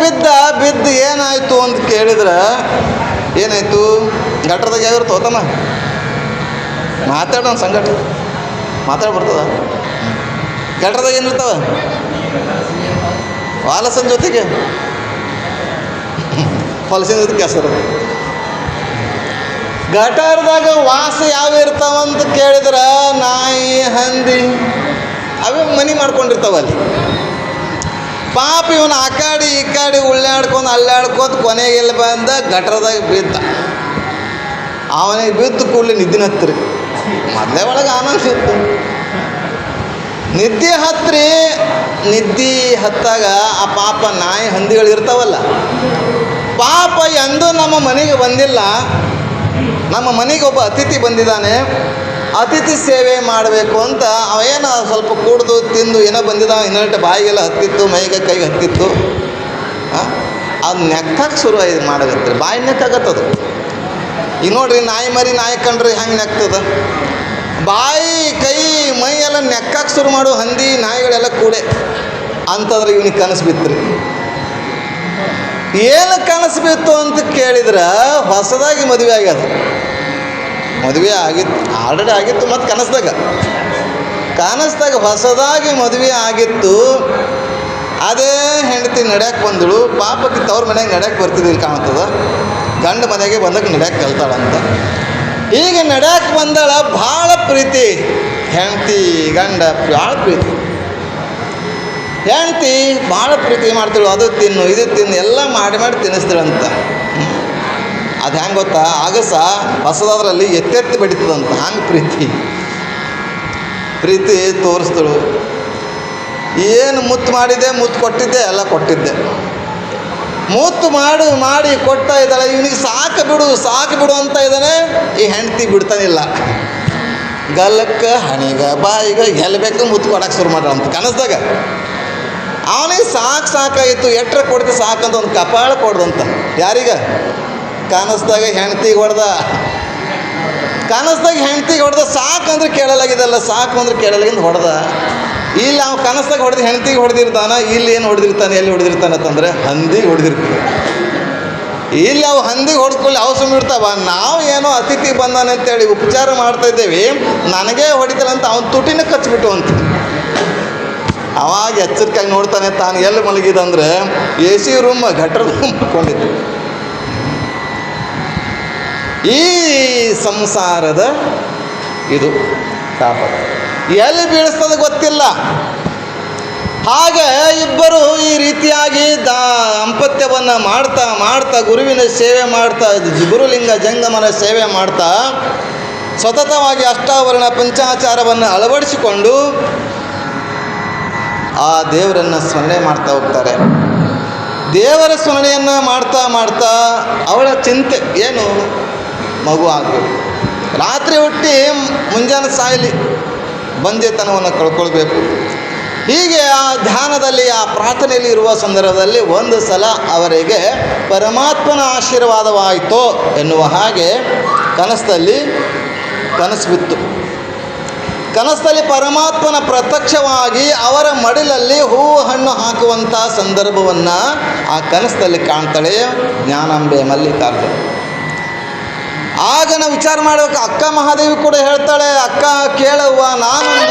ಬಿದ್ದು ಏನಾಯಿತು ಅಂತ ಕೇಳಿದ್ರೆ ಏನಾಯಿತು? ಗಟಾರದಾಗ ಯಾವಿರ್ತಾವ ತಮ್ಮ? ಮಾತಾಡೋಣ ಸಂಗಟ ಬರ್ತದ. ಗಟಾರದಾಗ ಏನಿರ್ತಾವ? ವಾಲಸನ ಜೊತೆಗೆ ಹೊಲಸಿನ ಜೊತೆ ಕೆಸರು. ಗಟಾರದಾಗ ವಾಸ ಯಾವ ಇರ್ತಾವಂತ ಕೇಳಿದ್ರೆ ನಾಯಿ, ಹಂದಿ ಅವೇ ಮನೆ ಮಾಡ್ಕೊಂಡಿರ್ತಾವ ಅಲ್ಲಿ. ಪಾಪ ಇವನು ಆ ಕಡೆ ಈ ಕಡೆ ಉಳ್ಳಾಡ್ಕೊಂಡು ಅಲ್ಲಾಡ್ಕೊಂಡು ಕೊನೆಗೆ ಎಲ್ಲಿ ಬಂದ, ಗಟರದಾಗ ಬಿದ್ದ. ಅವನಿಗೆ ಬಿದ್ದು ಕೂಡಲೇ ನಿದ್ದಿನ ಹತ್ತಿರಿ. ಮೊದಲೇ ಒಳಗೆ ಆನಂದ ಇತ್ತು. ನಿದ್ದೆ ಹತ್ತಾಗ ಆ ಪಾಪ ನಾಯಿ ಹಂದಿಗಳು ಇರ್ತಾವಲ್ಲ, ಪಾಪ ಎಂದೂ ನಮ್ಮ ಮನೆಗೆ ಬಂದಿಲ್ಲ. ನಮ್ಮ ಮನೆಗೆ ಒಬ್ಬ ಅತಿಥಿ ಬಂದಿದ್ದಾನೆ, ಅತಿಥಿ ಸೇವೆ ಮಾಡಬೇಕು ಅಂತ ಅವೇನು ಸ್ವಲ್ಪ ಕುಡ್ದು ತಿಂದು ಏನೋ ಬಂದಿದ್ದ, ಇನ್ನೊಂದು ಬಾಯಿಗೆಲ್ಲ ಹತ್ತಿತ್ತು, ಮೈಗೆ ಕೈಗೆ ಹತ್ತಿತ್ತು. ಅದು ನೆಕ್ಕಕ್ಕೆ ಶುರು ಮಾಡಕತ್ರಿ, ಬಾಯಿ ನೆಕ್ಕಾಗತ್ತದು. ಈಗ ನೋಡ್ರಿ, ನಾಯಿ ಮರಿ ನಾಯಿ ಕಂಡ್ರಿ ಹೆಂಗೆ ನೆಕ್ತದ, ಬಾಯಿ ಕೈ ಮೈ ಎಲ್ಲ ನೆಕ್ಕಕ್ಕೆ ಶುರು ಮಾಡು ಹಂದಿ ನಾಯಿಗಳೆಲ್ಲ ಕೂಡೆ ಅಂತಂದ್ರೆ ಇವನಿಗೆ ಕನಸು ಬಿತ್ರಿ. ಏನು ಕನಸು ಬಿತ್ತು ಅಂತ ಕೇಳಿದ್ರೆ, ಹೊಸದಾಗಿ ಮದುವೆ ಆಗ್ಯದ. ಮದುವೆ ಆಗಿತ್ತು, ಆಲ್ರೆಡಿ ಆಗಿತ್ತು, ಮತ್ತು ಕನಸ್ದಾಗ ಹೊಸದಾಗಿ ಮದುವೆ ಆಗಿತ್ತು. ಅದೇ ಹೆಂಡತಿ ನಡ್ಯಾಕೆ ಬಂದಳು. ಪಾಪಕ್ಕೆ ತವ್ರ ಮನೆಗೆ ನಡ್ಯಾಕೆ ಬರ್ತಿದ್ದಿಲ್ಲ ಕಾಣ್ತದ, ಗಂಡ ಮನೆಗೆ ಬಂದಾಗ ನಡ್ಯಾಕೆ ಕಲ್ತಾಳಂತ. ಈಗ ನಡ್ಯಾಕೆ ಬಂದಾಳ, ಭಾಳ ಪ್ರೀತಿ ಹೆಂಡತಿ ಗಂಡ, ಭಾಳ ಪ್ರೀತಿ. ಹೆಂಡತಿ ಭಾಳ ಪ್ರೀತಿ ಮಾಡ್ತಾಳು, ಅದು ತಿನ್ನು ಇದು ತಿನ್ನು ಎಲ್ಲ ಮಾಡಿ ತಿನ್ನಿಸ್ತಾಳಂತ. ಅದು ಹೆಂಗೆ ಗೊತ್ತಾ, ಆಗಸ ಹೊಸದಾದ್ರಲ್ಲಿ ಎತ್ತೆತ್ತಿ ಬಡಿತದಂತ, ಹಂಗೆ ಪ್ರೀತಿ ತೋರಿಸ್ದಳು. ಏನು ಮುತ್ತು ಮಾಡಿದ್ದೆ, ಮುತ್ತು ಕೊಟ್ಟಿದ್ದೆ, ಎಲ್ಲ ಕೊಟ್ಟಿದ್ದೆ. ಮುತ್ತು ಮಾಡಿ ಕೊಡ್ತಾ ಇದ್ದಾಳೆ. ಇವನಿಗೆ ಸಾಕು ಬಿಡು ಅಂತ ಇದ್ದಾನೆ. ಈ ಹೆಂಡತಿ ಬಿಡ್ತಾನಿಲ್ಲ. ಗಲ್ಲಕ್ಕೆ, ಹಣಿಗೆ, ಬಾಯಿಗೆ ಎಲ್ಲಿ ಬೇಕು ಮುತ್ತು ಕೊಡೋಕೆ ಶುರು ಮಾಡ್ರಂತ ಕನಸ್ದಾಗ. ಅವನಿಗೆ ಸಾಕಾಗಿತ್ತು. ಎಟ್ರ ಕೊಡ್ತಿ ಸಾಕಂತ ಒಂದು ಕಪಾಳ ಕೊಡ್ದಂತ. ಯಾರೀಗ? ಕನಸ್ದಾಗ ಹೆಂಡ್ತಿಗೆ ಹೊಡೆದ. ಸಾಕಂದ್ರೆ ಕೇಳಲಾಗಿದಲ್ಲ, ಸಾಕು ಅಂದ್ರೆ ಕೇಳಲಾಗಿಂದ ಹೊಡೆದ. ಇಲ್ಲಿ ಅವ್ನು ಕನಸ್ದಾಗ ಹೆಂಡ್ತಿಗೆ ಹೊಡೆದಿರ್ತಾನ, ಇಲ್ಲಿ ಏನು ಹೊಡೆದಿರ್ತಾನೆ, ಎಲ್ಲಿ ಹೊಡೆದಿರ್ತಾನೆ ಅಂತಂದರೆ ಹಂದಿಗೆ ಹೊಡೆದಿರ್ತಾನೆ. ಇಲ್ಲಿ ಅವು ಹಂದಿಗೆ ಹೊಡೆದ್ಕೊಳ್ಳಿ ಅವು ಸುಮ್ಮಿರ್ತಾವ. ನಾವು ಏನೋ ಅತಿಥಿ ಬಂದಾನೆ ಅಂತೇಳಿ ಉಪಚಾರ ಮಾಡ್ತಾ ಇದ್ದೇವೆ, ನನಗೇ ಹೊಡಿತಾನಂತ ಅವ್ನು ತುಟಿನ ಕಚ್ಬಿಟ್ಟು ಅಂತ. ಅವಾಗ ಎಚ್ಚರಿಕೆಯಾಗಿ ನೋಡ್ತಾನೆ, ತಾನು ಎಲ್ಲಿ ಮಲಗಿದಂದ್ರೆ AC ರೂಮ್ ಗಟ್ರದ ಮಲ್ಕೊಂಡಿದ್ದು. ಈ ಸಂಸಾರದ ಇದು ತಾಪ ಎಲ್ಲಿ ಬೀಳಿಸ್ತದೆ ಗೊತ್ತಿಲ್ಲ. ಹಾಗೆ ಇಬ್ಬರು ಈ ರೀತಿಯಾಗಿ ದಾಂಪತ್ಯವನ್ನು ಮಾಡ್ತಾ ಗುರುವಿನ ಸೇವೆ ಮಾಡ್ತಾ, ಗುರುಲಿಂಗ ಜಂಗಮನ ಸೇವೆ ಮಾಡ್ತಾ ಸತತವಾಗಿ ಅಷ್ಟಾವರಣ ಪಂಚಾಚಾರವನ್ನು ಅಳವಡಿಸಿಕೊಂಡು ಆ ದೇವರನ್ನು ಸ್ಮರಣೆ ಮಾಡ್ತಾ ಹೋಗ್ತಾರೆ. ದೇವರ ಸ್ಮರಣೆಯನ್ನು ಮಾಡ್ತಾ ಅವಳ ಚಿಂತೆ ಏನು, ಮಗು ಆಗಬೇಕು, ರಾತ್ರಿ ಹುಟ್ಟಿ ಮುಂಜಾನೆ ಸಾಯಲಿ, ಬಂಜೆತನವನ್ನು ಕಳ್ಕೊಳ್ಬೇಕು. ಹೀಗೆ ಆ ಧ್ಯಾನದಲ್ಲಿ, ಆ ಪ್ರಾರ್ಥನೆಯಲ್ಲಿ ಇರುವ ಸಂದರ್ಭದಲ್ಲಿ ಒಂದು ಸಲ ಅವರಿಗೆ ಪರಮಾತ್ಮನ ಆಶೀರ್ವಾದವಾಯಿತು ಎನ್ನುವ ಹಾಗೆ ಕನಸು ಬಿತ್ತು. ಕನಸಲ್ಲಿ ಪರಮಾತ್ಮನ ಪ್ರತ್ಯಕ್ಷವಾಗಿ ಅವರ ಮಡಿಲಲ್ಲಿ ಹೂವು ಹಣ್ಣು ಹಾಕುವಂಥ ಸಂದರ್ಭವನ್ನು ಆ ಕನಸಲ್ಲಿ ಕಾಣ್ತಾಳೆ ಜ್ಞಾನಾಂಬೆ ಮಲ್ಲಿಕಾರ್ಜುನ. ಆಗ ನಾವು ವಿಚಾರ ಮಾಡಬೇಕು. ಅಕ್ಕ ಮಹಾದೇವಿ ಕೂಡ ಹೇಳ್ತಾಳೆ, ಅಕ್ಕ ಕೇಳವ್ವ, ನಾನು